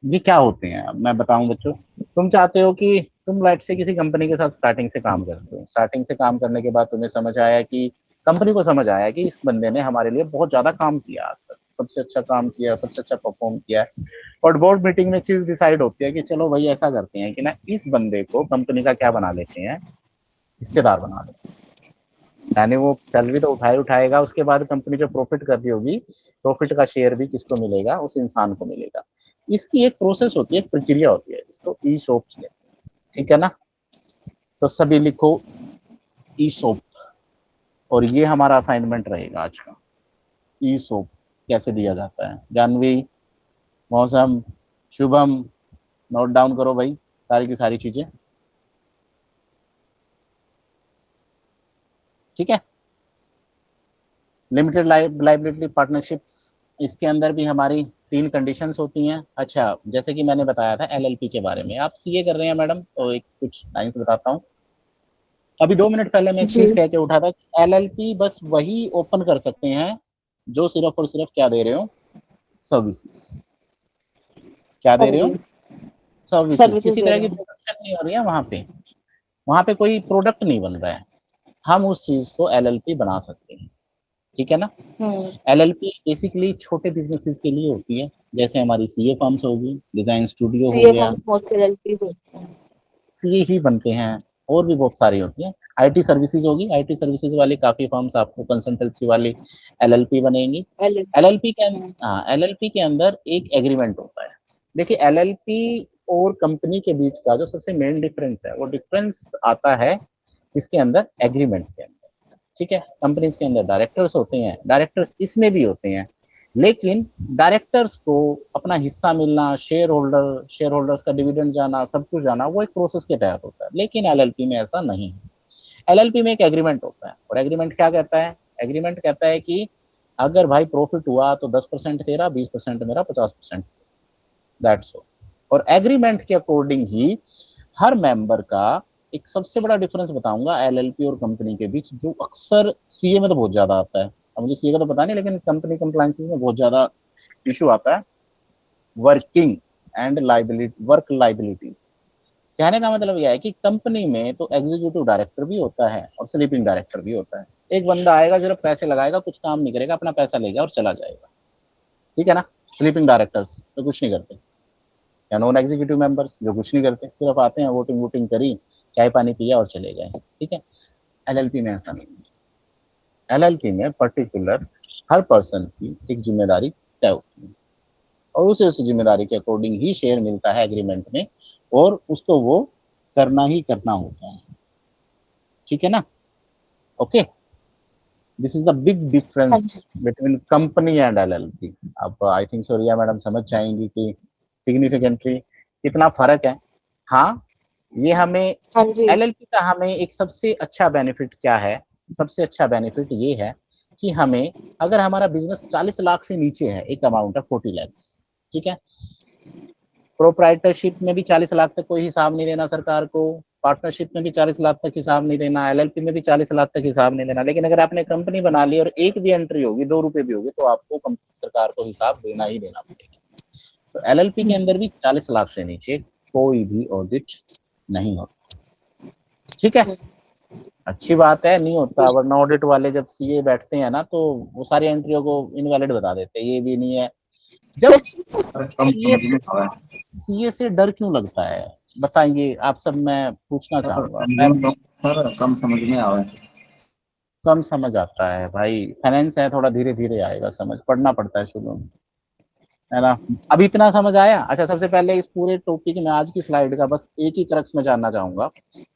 ये क्या होते हैं, अब मैं बताऊं बच्चों। तुम चाहते हो कि तुम लाइट से किसी कंपनी के साथ स्टार्टिंग से काम करते हो, स्टार्टिंग से काम करने के बाद तुम्हें समझ आया कि कंपनी को समझ आया कि इस बंदे ने हमारे लिए बहुत ज्यादा काम किया, आज तक सबसे अच्छा काम किया, सबसे अच्छा परफॉर्म किया है। और बोर्ड मीटिंग में चीज डिसाइड होती है कि चलो भाई ऐसा करते हैं कि ना इस बंदे को कंपनी का क्या बना लेते हैं, हिस्सेदार बना लेते हैं। यानी वो सैलरी तो उठाएगा, उसके बाद कंपनी जो प्रॉफिट कर रही होगी, प्रॉफिट का शेयर भी किसको मिलेगा, उस इंसान को मिलेगा। इसकी एक प्रोसेस होती है, एक प्रक्रिया होती है, इसको ई शॉप्स कहते हैं। ठीक है ना। तो सभी लिखो ई शॉप, और ये हमारा असाइनमेंट रहेगा आज का। ई शॉप कैसे दिया जाता है, जानवी, मौसम, शुभम, नोट डाउन करो भाई सारी की सारी चीजें। ठीक है। लिमिटेड लाइबिलिटी पार्टनरशिप्स, इसके अंदर भी हमारी 3 कंडीशंस होती हैं। अच्छा, जैसे कि मैंने बताया था एलएलपी के बारे में, आप सीए कर रहे हैं मैडम, तो एक कुछ लाइंस बताता हूँ। अभी 2 मिनट पहले मैं एक जी, चीज कह के उठा था कि एलएलपी बस वही ओपन कर सकते हैं जो सिर्फ और सिर्फ क्या दे रहे हो, सर्विसेज। क्या दे रहे हो, सर्विस, सर्विसेज। सर्विसेज किसी दे तरह रहे की हैं। प्रोडक्शन नहीं हो रही है वहां पे कोई प्रोडक्ट नहीं बन रहा है, हम उस चीज को एलएलपी बना सकते हैं। ठीक है ना। हम्म, एलएलपी बेसिकली छोटे बिजनेसेस के लिए होती है, जैसे हमारी सीए फर्म्स होगी, डिजाइन स्टूडियो हो सीए गया, फॉर्म मोस्ट एलएलपी होते हैं। सीए ही बनते हैं। और भी बहुत सारी होती हैं। आईटी सर्विसेज होगी, आईटी सर्विसेज वाली काफी फर्म्स आपको कंसल्टेंसी वाली एलएलपी बनेगी। एलएलपी। हाँ, एलएलपी के अंदर एक एग्रीमेंट होता है। देखिए, एलएलपी और कंपनी के बीच का जो सबसे मेन डिफरेंस है, वो डिफरेंस आता है इसके अंदर, एग्रीमेंट के अंदर। ठीक है। कंपनीज के अंदर डायरेक्टर्स होते हैं, डायरेक्टर्स इसमें भी होते हैं, लेकिन डायरेक्टर्स को अपना हिस्सा मिलना, शेयर होल्डर्स का डिविडेंड जाना, सब कुछ जाना, वो एक प्रोसेस के तहत होता है। लेकिन एलएलपी में ऐसा नहीं है। एलएलपी में एक एग्रीमेंट होता है, और एग्रीमेंट क्या कहता है, एग्रीमेंट कहता है कि अगर भाई प्रॉफिट हुआ तो 10% तेरा, 20% मेरा, 50%, दैट्स ऑल। और एग्रीमेंट के अकॉर्डिंग ही हर मेंबर का, एक सबसे बड़ा डिफरेंस बताऊंगा एलएलपी और कंपनी के बीच, जो अक्सर सीए में तो बहुत ज्यादा आता है, अब मुझे सीए का तो पता नहीं, लेकिन कंपनी कंप्लायंसेस में बहुत ज्यादा इशू आता है, working and liability, work liabilities. कहने का मतलब यह है कि कंपनी में तो एग्जीक्यूटिव डायरेक्टर भी होता है और स्लीपिंग डायरेक्टर भी होता है। एक बंदा आएगा, सिर्फ पैसे लगाएगा, कुछ काम नहीं करेगा, अपना पैसा लेगा और चला जाएगा। ठीक है ना। स्लीपिंग डायरेक्टर्स तो कुछ नहीं करते, या नॉन एग्जीक्यूटिव मेंबर्स जो कुछ नहीं करते, सिर्फ आते हैं, वोटिंग वोटिंग करी, चाय पानी पिया और चले गए। ठीक है। एलएलपी में ऐसा नहीं है। एलएलपी में पर्टिकुलर हर पर्सन की एक जिम्मेदारी तय होती है, और उस जिम्मेदारी के अकॉर्डिंग ही शेयर मिलता है एग्रीमेंट में, और उसको वो करना ही करना होता है। ठीक है ना। Okay, this is the big हाँ डिफरेंस जी, बिटवीन कंपनी एंड एलएलपी। अब I think so Riya madam समझ जाएंगी कि सिग्निफिकेंटली कितना फर्क है। हाँ, ये हमें, हाँ जी, एलएलपी का हमें एक सबसे अच्छा बेनिफिट क्या है, सबसे अच्छा बेनिफिट ये है कि हमें, अगर हमारा बिजनेस 40 लाख से नीचे है, एक अमाउंट है 40 लैक्स, ठीक है, प्रोप्राइटरशिप में भी 40 लाख तक कोई हिसाब नहीं देना सरकार को, पार्टनरशिप में भी 40 लाख तक हिसाब नहीं देना, एलएलपी में भी 40 लाख तक हिसाब नहीं देना। लेकिन अगर आपने कंपनी बना ली और एक भी एंट्री होगी 2 रुपए भी होगी तो आपको सरकार को हिसाब देना ही देना पड़ेगा। तो एलएलपी के अंदर भी 40 लाख से नीचे कोई भी ऑडिट नहीं होता। ठीक है, अच्छी बात है, नहीं होता, वरना ऑडिट वाले जब सीए बैठते हैं ना तो वो सारी एंट्रियों को इनवैलिड बता देते हैं, ये भी नहीं है। जब सीए से डर क्यों लगता है बताएंगे आप सब, मैं पूछना चाहूंगा। सर कम समझ में आवे। कम समझ आता है भाई, फाइनेंस है, थोड़ा धीरे धीरे आएगा समझ, पढ़ना पड़ता है शुरू में, है ना। अब इतना समझ आया। अच्छा, सबसे पहले इस पूरे टॉपिक में आज की स्लाइड का बस एक ही क्रक्स में जानना चाहूंगा,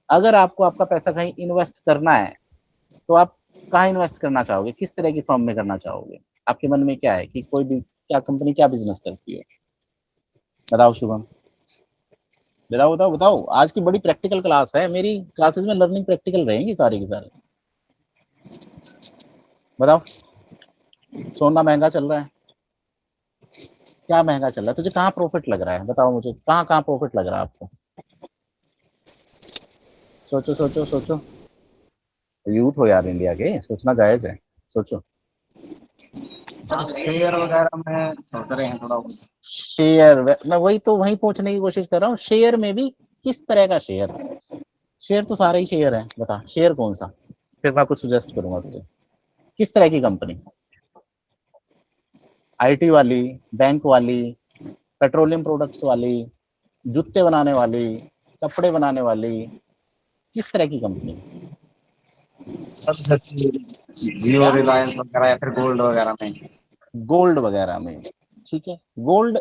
अगर आपको आपका पैसा कहीं इन्वेस्ट करना है तो आप कहाँ इन्वेस्ट करना चाहोगे, किस तरह की फर्म में करना चाहोगे? आपके मन में क्या है कि कोई भी क्या कंपनी क्या बिजनेस करती है? बताओ शुभम, बताओ बताओ बताओ। आज की बड़ी प्रैक्टिकल क्लास है, मेरी क्लासेस में लर्निंग प्रैक्टिकल रहेंगी सारी की सारी। बताओ। सोना महंगा चल रहा है, क्या महंगा चल रहा है? तुझे कहाँ प्रॉफिट लग रहा है बताओ मुझे, कहाँ कहाँ प्रॉफिट लग रहा है आपको? सोचो सोचो सोचो, यूथ हो यार इंडिया के, सोचना जायज है, सोचो। शेयर वगैरह में सोच रहे हैं थोड़ा। शेयर, मैं वही तो वही पूछने की कोशिश कर रहा हूँ, शेयर में भी किस तरह का शेयर? शेयर तो सारे ही शेयर है, बता शेयर कौन सा, फिर मैं कुछ सजेस्ट करूंगा तुझे। किस तरह की कंपनी? आईटी वाली, बैंक वाली, पेट्रोलियम प्रोडक्ट्स वाली, जूते बनाने वाली, कपड़े बनाने वाली, किस तरह की कंपनी? जियो, रिलायंस वगैरह या फिर गोल्ड वगैरह में। गोल्ड वगैरह में, ठीक है। गोल्ड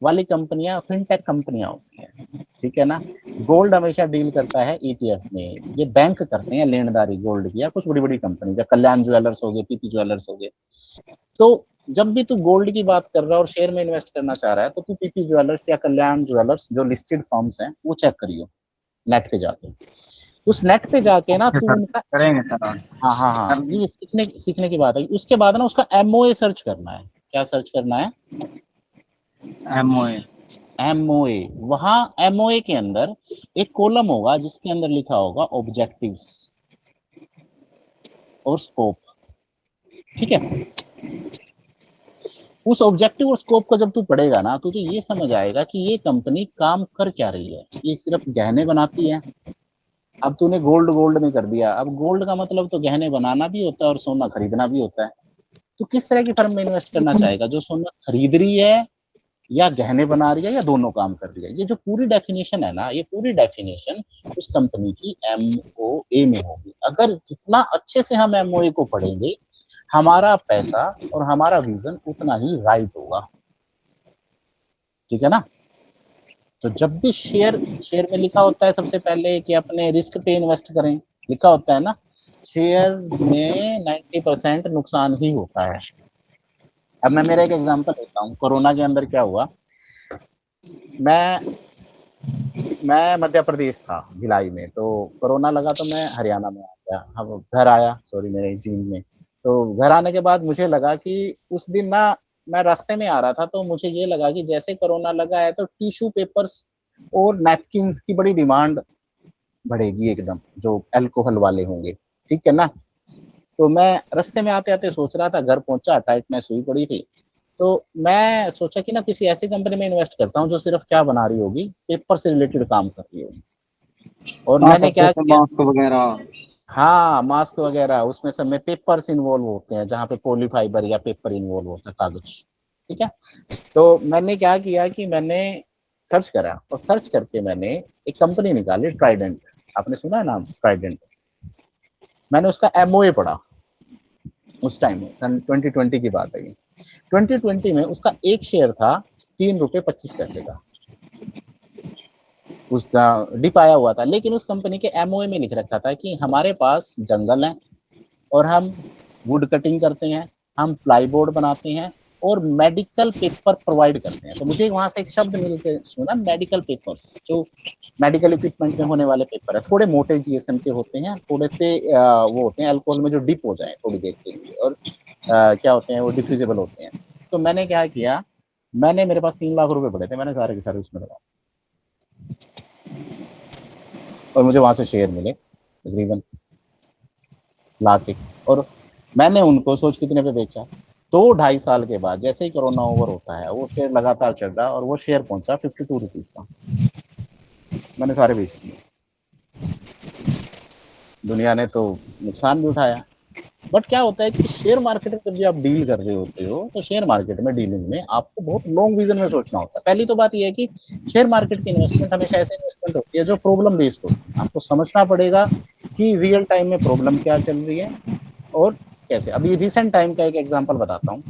वाली कंपनियां फिनटेक कंपनियां होती हैं, ठीक है ना। गोल्ड हमेशा डील करता है ईटीएफ में, ये बैंक करते हैं लेनदारी गोल्ड की, या कुछ बड़ी बड़ी कंपनी जब कल्याण ज्वेलर्स हो गए, पीपी ज्वेलर्स हो गए। तो जब भी तू गोल्ड की बात कर रहा है और शेयर में इन्वेस्ट करना चाह रहा है तो तू पीपी ज्वेलर्स या कल्याण ज्वेलर्स जो लिस्टेड फर्म्स हैं वो चेक करियो नेट पे जाके। उस नेट पे जाके ना तू उनका, करेंगे सर। हाँ हाँ हाँ, ये सीखने सीखने की बात है। उसके बाद ना उसका एमओए सर्च करना है। क्या सर्च करना है? एमओए। एमओए। वहां एमओए के अंदर एक कॉलम होगा जिसके अंदर लिखा होगा ऑब्जेक्टिव्स और स्कोप, ठीक है। उस ऑब्जेक्टिव और स्कोप को जब तू पढ़ेगा ना तुझे ये समझ आएगा कि ये कंपनी काम कर क्या रही है। ये सिर्फ गहने बनाती है, अब तूने गोल्ड गोल्ड में कर दिया, अब गोल्ड का मतलब तो गहने बनाना भी होता है और सोना खरीदना भी होता है। तो किस तरह की फर्म में इन्वेस्ट करना चाहेगा, जो सोना खरीद रही है या गहने बना रही है या दोनों काम कर रही है? ये जो पूरी डेफिनेशन है ना, ये पूरी डेफिनेशन उस कंपनी की एमओए में होगी। अगर जितना अच्छे से हम एमओए को पढ़ेंगे हमारा पैसा और हमारा विजन उतना ही राइट होगा, ठीक है ना। तो जब भी शेयर शेयर में लिखा होता है सबसे पहले कि अपने रिस्क पे इन्वेस्ट करें, लिखा होता है ना, शेयर में 90% नुकसान ही होता है। अब मैं मेरा एक एग्जांपल देता हूँ, कोरोना के अंदर क्या हुआ। मैं मध्य प्रदेश था भिलाई में, तो कोरोना लगा तो मैं हरियाणा में आ गया, अब घर आया, सॉरी मेरे जींद में। तो घर आने के बाद मुझे लगा कि उस दिन ना मैं रास्ते में आ रहा था तो मुझे ये लगा कि जैसे कोरोना लगा है तो टिश्यू पेपर्स और नैपकिन्स की बड़ी डिमांड बढ़ेगी एकदम, जो अल्कोहल वाले होंगे, ठीक है ना। तो मैं रास्ते में आते आते सोच रहा था, घर पहुंचा टाइटनेस हुई पड़ी थी, तो मैं सोचा कि ना किसी ऐसी कंपनी में इन्वेस्ट करता हूँ जो सिर्फ क्या बना रही होगी, पेपर से रिलेटेड काम कर रही होगी। और मैंने क्या किया, मास्क वगैरह। हाँ मास्क वगैरह, उसमें सब में पेपर्स इन्वॉल्व होते हैं, जहाँ पे पॉलीफाइबर या पेपर इन्वॉल्व होता है, कागज, ठीक है। तो मैंने क्या किया कि मैंने सर्च करा और सर्च करके मैंने एक कंपनी निकाली, ट्राइडेंट। आपने सुना है नाम ट्राइडेंट? मैंने उसका एमओए पढ़ा उस टाइम में, सन 2020 की बात है। 2020 में उसका एक शेयर था 3 रुपए 25 पैसे का, उसका डिप आया हुआ था। लेकिन उस कंपनी के एमओए में लिख रखा था कि हमारे पास जंगल है और हम वुड कटिंग करते हैं, हम प्लाईबोर्ड बनाते हैं और मेडिकल पेपर प्रोवाइड करते हैं। तो मुझे वहां से एक शब्द मिल के सुना, मेडिकल पेपर्स, जो मेडिकल इक्विपमेंट में होने वाले पेपर है, थोड़े मोटे जीएसएम के होते हैं, थोड़े से वो होते हैं अल्कोहल में जो डिप हो जाए थोड़ी देर के लिए, और क्या होते हैं वो डिफ्यूजेबल होते हैं। तो मैंने क्या किया, मैंने, मेरे पास 3 लाख रुपए पड़े थे, मैंने सारे के सारे उसमें लगा। और मुझे वहां से शेयर मिले तकरीबन लाख एक, और मैंने उनको सोच कितने पे बेचा, 2-2.5 साल के बाद जैसे ही कोरोना ओवर होता है वो शेयर लगातार चढ़ रहा और वो शेयर पहुंचा 52 रुपीज का, मैंने सारे बेच दिए। दुनिया ने तो नुकसान भी उठाया। बट क्या होता है कि शेयर मार्केट में जब आप डील कर रहे होते हो तो शेयर मार्केट में डीलिंग में आपको बहुत लॉन्ग विजन में सोचना होता है। पहली तो बात यह है कि शेयर मार्केट की इन्वेस्टमेंट हमेशा ऐसे इन्वेस्टमेंट होती है जो प्रॉब्लम बेस्ड होती है। आपको समझना पड़ेगा कि रियल टाइम में प्रॉब्लम क्या चल रही है और कैसे। अभी रिसेंट टाइम का एक एग्जांपल बताता हूँ।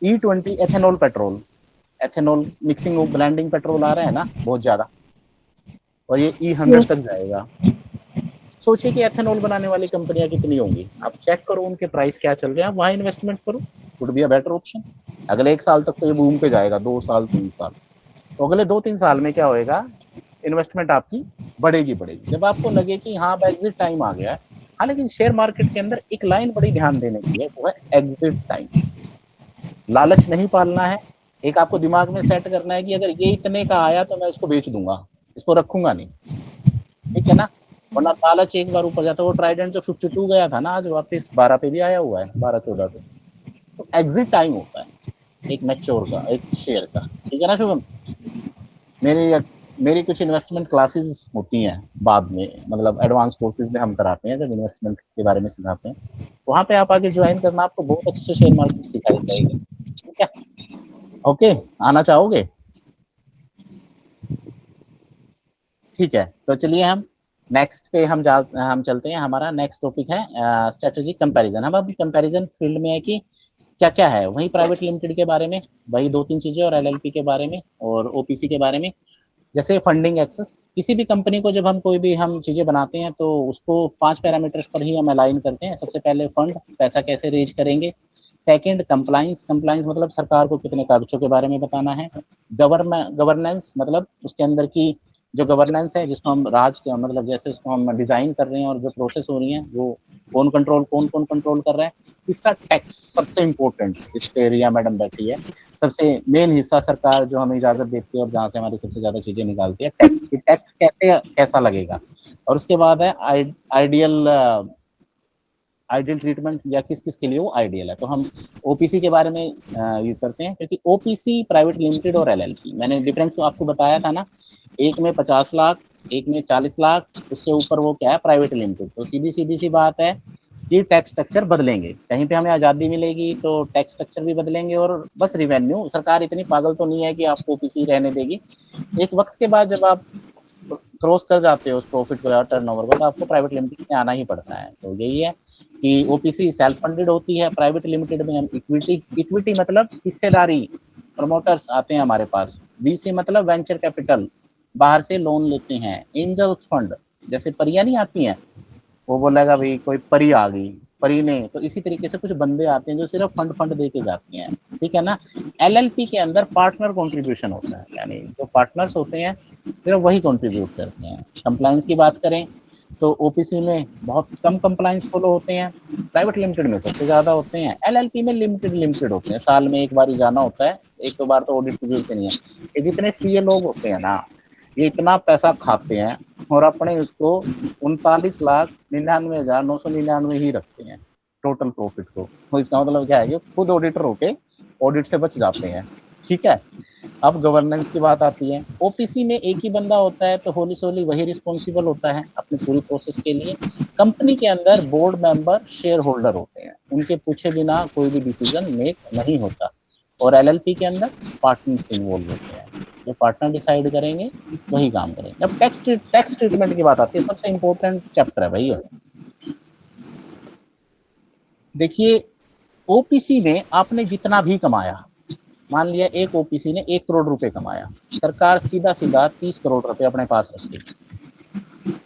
E20 ethanol petrol, ethanol mixing blending petrol आ रहा है ना बहुत ज्यादा, और ये E100 तक जाएगा। सोचिए कि एथेनॉल बनाने वाली कंपनियां कितनी होंगी, आप चेक करो उनके प्राइस क्या चल रहे हैं, आप वहां इन्वेस्टमेंट करो, would be a better option. अगले 1 साल तक तो ये बूम पे जाएगा, 2 साल 3 साल, तो अगले 2-3 साल में क्या होएगा, इन्वेस्टमेंट आपकी बढ़ेगी बढ़ेगी। जब आपको लगे कि हाँ अब एग्जिट टाइम आ गया है। हाँ, लेकिन शेयर मार्केट के अंदर एक लाइन बड़ी ध्यान देने की है, वो है एग्जिट टाइम। लालच नहीं पालना है, एक आपको दिमाग में सेट करना है कि अगर ये इतने का आया तो मैं इसको बेच दूंगा, इसको रखूंगा नहीं, ठीक है ना। वरना लालच एक बार ऊपर जाता है। वो ट्राइडेंट जो 52 गया था ना, आज वापस 12 पे भी आया हुआ है, 12-14 पे। तो एग्जिट टाइम होता है एक मैच्योर का, एक शेयर का, ठीक है ना शुभम। मेरी मेरी कुछ इन्वेस्टमेंट क्लासेस होती हैं बाद में, मतलब एडवांस कोर्सेज में हम कराते हैं जब इन्वेस्टमेंट के बारे में सिखाते हैं, वहां पे आप आगे ज्वाइन करना, आपको बहुत अच्छे से शेयर मार्केट सिखाई जाएगी, ठीक है। ओके, आना चाहोगे? ठीक है, तो चलिए हम नेक्स्ट पे हम चलते हैं। हमारा नेक्स्ट टॉपिक है स्ट्रेटेजिक कंपैरिजन। हम अब कंपैरिजन फील्ड में है कि क्या क्या है, वही प्राइवेट लिमिटेड के बारे में, वही 2-3 चीजें, और एलएलपी के बारे में और ओपीसी के बारे में। जैसे फंडिंग एक्सेस, किसी भी कंपनी को जब हम कोई भी हम चीजें बनाते हैं तो उसको 5 पैरामीटर्स पर ही हम अलाइन करते हैं। सबसे पहले फंड, पैसा कैसे रेज करेंगे। सेकंड कंप्लाइंस, कंप्लाइंस मतलब सरकार को कितने कागजों के बारे में बताना है। गवर्नेंस मतलब उसके अंदर की जो गवर्नेंस है, जिसको हम राज के मतलब जैसे उसको हम डिजाइन कर रहे हैं और जो प्रोसेस हो रही है वो कौन कंट्रोल कर रहा है। तीसरा टैक्स, सबसे इंपॉर्टेंट, इस पे रिया मैडम बैठी है, सबसे मेन हिस्सा सरकार जो हमें इजाजत देती है और जहाँ से हमारी सबसे ज्यादा चीजें निकालती है, टैक्स की। टैक्स कैसे कैसा लगेगा। और उसके बाद है आइडियल आइडियल ट्रीटमेंट, या किस किस के लिए वो आइडियल है। तो हम ओपीसी के बारे में ये करते हैं, क्योंकि ओपीसी प्राइवेट लिमिटेड और एलएलपी, मैंने डिफरेंस आपको बताया था ना, एक में 50 लाख, एक में 40 लाख, उससे ऊपर वो क्या है, प्राइवेट लिमिटेड। तो सीधी सीधी सी बात है कि टैक्स स्ट्रक्चर बदलेंगे, कहीं पे हमें आज़ादी मिलेगी तो टैक्स स्ट्रक्चर भी बदलेंगे। और बस रिवेन्यू, सरकार इतनी पागल तो नहीं है कि आपको ओपीसी रहने देगी। एक वक्त के बाद जब आप क्रॉस कर जाते हो उस प्रॉफिट को या टर्नओवर को, तो आपको प्राइवेट लिमिटेड में आना ही पड़ता है। तो यही है कि ओपीसी सेल्फ फंडेड होती है, प्राइवेट लिमिटेड में हम इक्विटी, इक्विटी मतलब हिस्सेदारी, प्रमोटर्स आते हैं हमारे पास। वीसी मतलब वेंचर कैपिटल, बाहर से लोन लेते हैं। एंजल्स फंड, जैसे परियां नहीं आती हैं, वो बोलेगा भाई कोई परी आ गई, परी ने, तो इसी तरीके से कुछ बंदे आते हैं जो सिर्फ फंड फंड दे के जाते हैं, ठीक है ना। एलएलपी के अंदर पार्टनर कंट्रीब्यूशन होता है, यानी जो पार्टनर्स होते हैं सिर्फ वही कंट्रीब्यूट करते हैं। कंप्लायंस की बात करें तो ओपीसी में बहुत कम कंप्लायंस फॉलो होते हैं, प्राइवेट लिमिटेड में सबसे ज्यादा होते हैं, एलएलपी में लिमिटेड लिमिटेड होते हैं, साल में एक बार ही जाना होता है, एक दो बार तो ऑडिट की जरूरत नहीं है। ये जितने सीए लोग होते हैं ना, ये इतना पैसा खाते हैं और अपने उसको 39,99,999 ही रखते हैं टोटल प्रॉफिट को। तो इसका मतलब क्या है कि खुद ऑडिटर होके ऑडिट से बच जाते हैं, ठीक है। अब गवर्नेंस की बात आती है, ओपीसी में एक ही बंदा होता है तो होली सोली वही रिस्पॉन्सिबल होता है अपनी पूरी प्रोसेस के लिए। कंपनी के अंदर बोर्ड मेंबर शेयर होल्डर होते हैं, उनके पूछे बिना कोई भी डिसीजन मेक नहीं होता। और एलएलपी के अंदर पार्टनर्स इन्वॉल्व होते हैं, जो पार्टनर डिसाइड करेंगे वही काम करेंगे। अब टैक्स ट्रीटमेंट की बात आती है, सबसे इंपॉर्टेंट चैप्टर है भैया। देखिए, ओपीसी में आपने जितना भी कमाया, मान लिया एक ओपीसी ने 1 करोड़ रुपए कमाया, सरकार सीधा सीधा 30 करोड़ रुपए अपने पास रखेगी,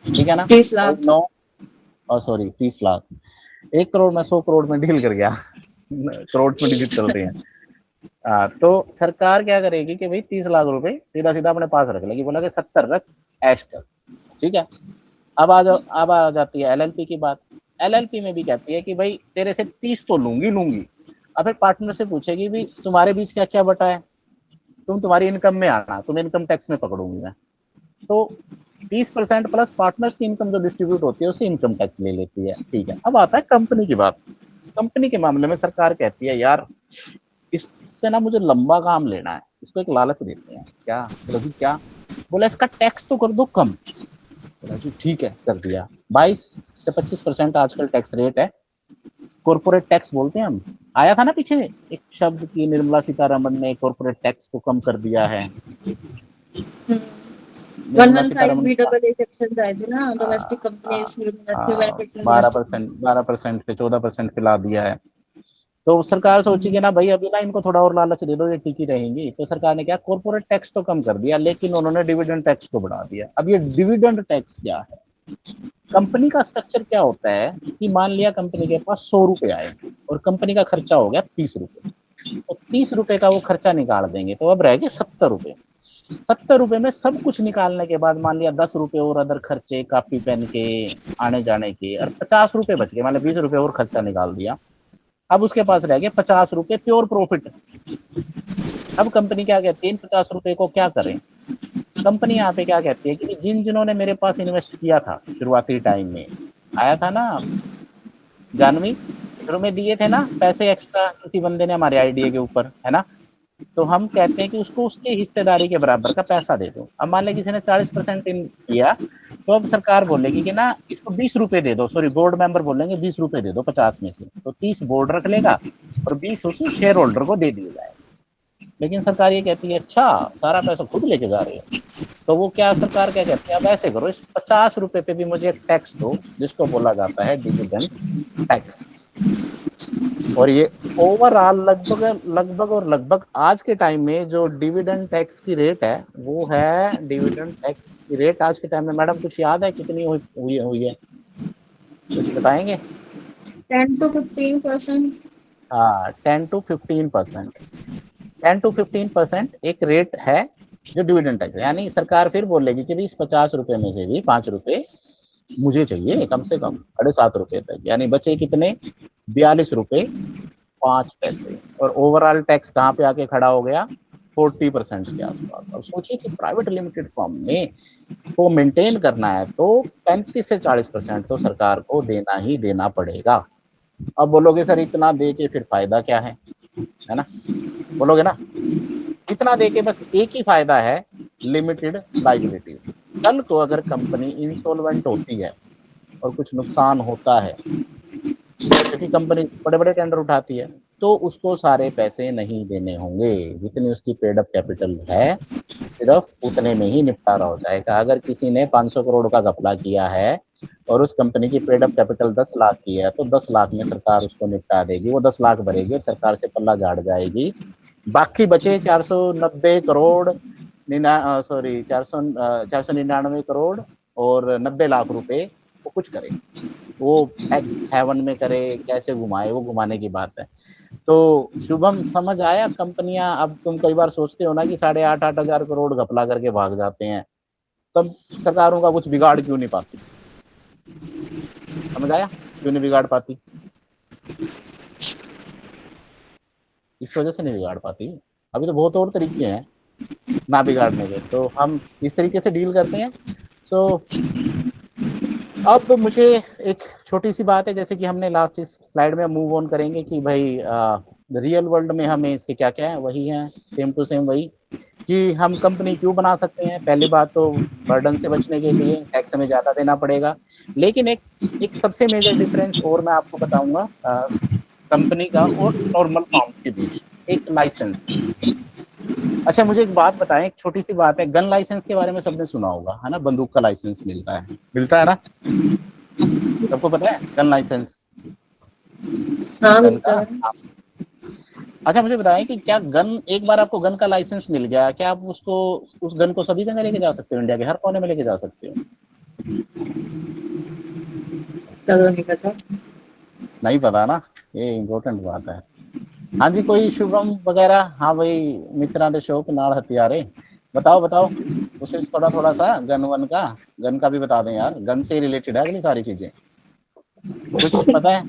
ठीक है ना। 30 और लाख 9 सॉरी 30 लाख, 1 करोड़ में 100 करोड़ में डील कर गया करोड़ में डिजिट चलते हैं। तो सरकार क्या करेगी कि भाई 30 लाख रुपए सीधा सीधा अपने पास रख लेगी, बोला कि 70 रख, ऐश कर, ठीक है। अब आ जाती है एलएलपी की बात। एलएलपी में भी कहती है कि भाई तेरे से 30 तो लूंगी। अब फिर पार्टनर से पूछेगी भी तुम्हारे बीच क्या क्या बटा है, तुम्हारी इनकम में आना, तुम्हें इनकम टैक्स में पकड़ूंगी मैं। तो 30% प्लस पार्टनर्स की इनकम जो डिस्ट्रीब्यूट होती है उसे इनकम टैक्स ले लेती है। ठीक है, अब आता है कंपनी की बात। कंपनी के मामले में सरकार कहती है यार इससे ना मुझे लंबा काम लेना है, इसको एक लालच देते हैं। क्या? बोला जी क्या? बोला इसका टैक्स तो कर दो कम। बोला जी ठीक है, कर दिया। 22 से 25% आजकल टैक्स रेट है, कॉर्पोरेट टैक्स बोलते हैं हम। आया था ना पीछे एक शब्द की निर्मला सीतारमण ने कॉर्पोरेट टैक्स को कम कर दिया है। निर्मला 115 सीतारमण भी डबल ए सेक्शन आए थे ना, डोमेस्टिक कंपनीज 12% पे 14% पे ला दिया है। तो सरकार सोची ना भाई अभी ना इनको थोड़ा और लालच दे दो, ये टिकी रहेंगी। तो सरकार ने क्या, कॉर्पोरेट टैक्स तो कम कर दिया, लेकिन उन्होंने डिविडेंड टैक्स को बढ़ा दिया। अब ये डिविडेंड टैक्स क्या है? कंपनी का स्ट्रक्चर क्या होता है कि मान लिया कंपनी के पास 100 रुपए आए और कंपनी का खर्चा हो गया 30 रुपए, तो 30 रुपए का वो खर्चा निकाल देंगे, तो अब रह गए 70 रुपए। 70 रुपए में सब कुछ निकालने के बाद मान लिया 10 रुपए और अदर खर्चे, कापी पेन के, आने जाने के, और 50 रुपए बच गए, मान लिया 20 रुपए और खर्चा निकाल दिया। अब उसके पास रह गए 50 रुपए प्योर प्रॉफिट। अब कंपनी क्या कहती है, इन 50 रुपए को क्या करें? कंपनी यहाँ पे क्या कहती है कि जिन्होंने मेरे पास इन्वेस्ट किया था शुरुआती टाइम में, आया था ना जानवी, शुरू में दिए थे ना पैसे एक्स्ट्रा किसी बंदे ने हमारे आईडीए के ऊपर, है ना, तो हम कहते हैं कि उसको उसके हिस्सेदारी के बराबर का पैसा दे दो। अब मान लें किसी ने 40% इन किया, तो अब सरकार बोलेगी कि ना इसको 20 रुपए दे दो, सॉरी बोर्ड मेंबर बोलेंगे 20 रुपए दे दो 50 में से, तो 30 बोर्ड रख लेगा और 20 उसी शेयर होल्डर को दे दिया जाएगा। लेकिन सरकार ये कहती है अच्छा सारा पैसा खुद लेके जा रहे हो, तो वो क्या, सरकार क्या कहती है, अब ऐसे करो इस 50 रुपए पे भी मुझे एक टैक्स दो जिसको बोला जाता है डिविडेंड टैक्स। और ये ओवरऑल लगभग आज के टाइम में जो डिविडेंड टैक्स की रेट है वो है, डिविडेंड टैक्स की रेट आज के टाइम में मैडम कुछ याद है कितनी हुई है? कुछ बताएंगे? 10 to 15%। हाँ 10 to 15%, 10 to 15% एक रेट है जो डिविडेंड टैक्स, यानी सरकार फिर बोलेगी कि इस 50 रुपए में से भी 5 रुपए मुझे चाहिए कम से कम 7.5 रुपए तक, यानी बचे कितने, 42 रुपए 5 पैसे। और ओवरऑल टैक्स कहाँ पे आके खड़ा हो गया, 40% के आसपास। अब सोचिए कि प्राइवेट लिमिटेड फर्म में को मेंटेन करना है तो 35 से 40% तो सरकार को देना ही देना पड़ेगा। अब बोलोगे सर इतना दे के फिर फायदा क्या है ना, बोलोगे ना, इतना दे के बस एक ही फायदा है, लिमिटेड लाइबिलिटीज। कल को अगर कंपनी इंसॉल्वेंट होती है और कुछ नुकसान होता है, क्योंकि कंपनी बड़े बड़े टेंडर उठाती है, तो उसको सारे पैसे नहीं देने होंगे, जितनी उसकी पेड अप कैपिटल है सिर्फ उतने में ही निपटारा हो जाएगा। अगर किसी ने 500 करोड़ का घपला किया है और उस कंपनी की पेड अप कैपिटल 10 लाख की है, तो 10 लाख में सरकार उसको निपटा देगी, वो 10 लाख भरेगी और सरकार से पल्ला झाड़ जाएगी। बाकी बचे 490 करोड़ 499 करोड़ और 90 लाख रुपए वो कुछ करे, वो टैक्स हेवन में करे, कैसे घुमाए, वो घुमाने की बात है। तो शुभम समझ आया? कंपनियां, अब तुम कई बार सोचते हो ना कि 8.5 हजार करोड़ घपला करके भाग जाते हैं, तब सरकारों का कुछ बिगाड़ क्यों नहीं पाती? समझ आया क्यों नहीं बिगाड़ पाती? इस वजह से नहीं बिगाड़ पाती। अभी तो बहुत और तरीके हैं ना बिगाड़ने के, तो हम इस तरीके से डील करते हैं। सो अब मुझे एक छोटी सी बात है, जैसे कि हमने लास्ट स्लाइड में मूव ऑन करेंगे कि भाई रियल वर्ल्ड में हमें इसके क्या क्या है, वही है सेम टू सेम वही कि हम कंपनी क्यों बना सकते हैं। पहली बात तो बर्डन से बचने के लिए, टैक्स हमें ज़्यादा देना पड़ेगा। लेकिन एक सबसे मेजर डिफरेंस और मैं आपको बताऊंगा कंपनी का और नॉर्मल फॉर्म्स के बीच, एक लाइसेंस। अच्छा मुझे एक बात बताएं, एक छोटी सी बात है, गन लाइसेंस के बारे में सबने सुना होगा है ना, बंदूक का लाइसेंस मिलता है ना, सबको पता है गन लाइसेंस? हाँ गन मिलता का है। अच्छा मुझे बताएं कि क्या गन, एक बार आपको गन का लाइसेंस मिल गया, क्या आप उसको, उस गन को सभी जगह लेके जा सकते हो, इंडिया के हर कोने में लेके जा सकते हो? नहीं पता। नहीं पता ना, ये इम्पोर्टेंट बात है। हाँ जी, कोई शुभम वगैरह? हाँ भाई, मित्रा दे शौक नाड़ हथियारे, बताओ उसे थोड़ा थोड़ा सा गन का भी बता दें यार, गन से रिलेटेड है अगली सारी चीजें, कुछ पता है?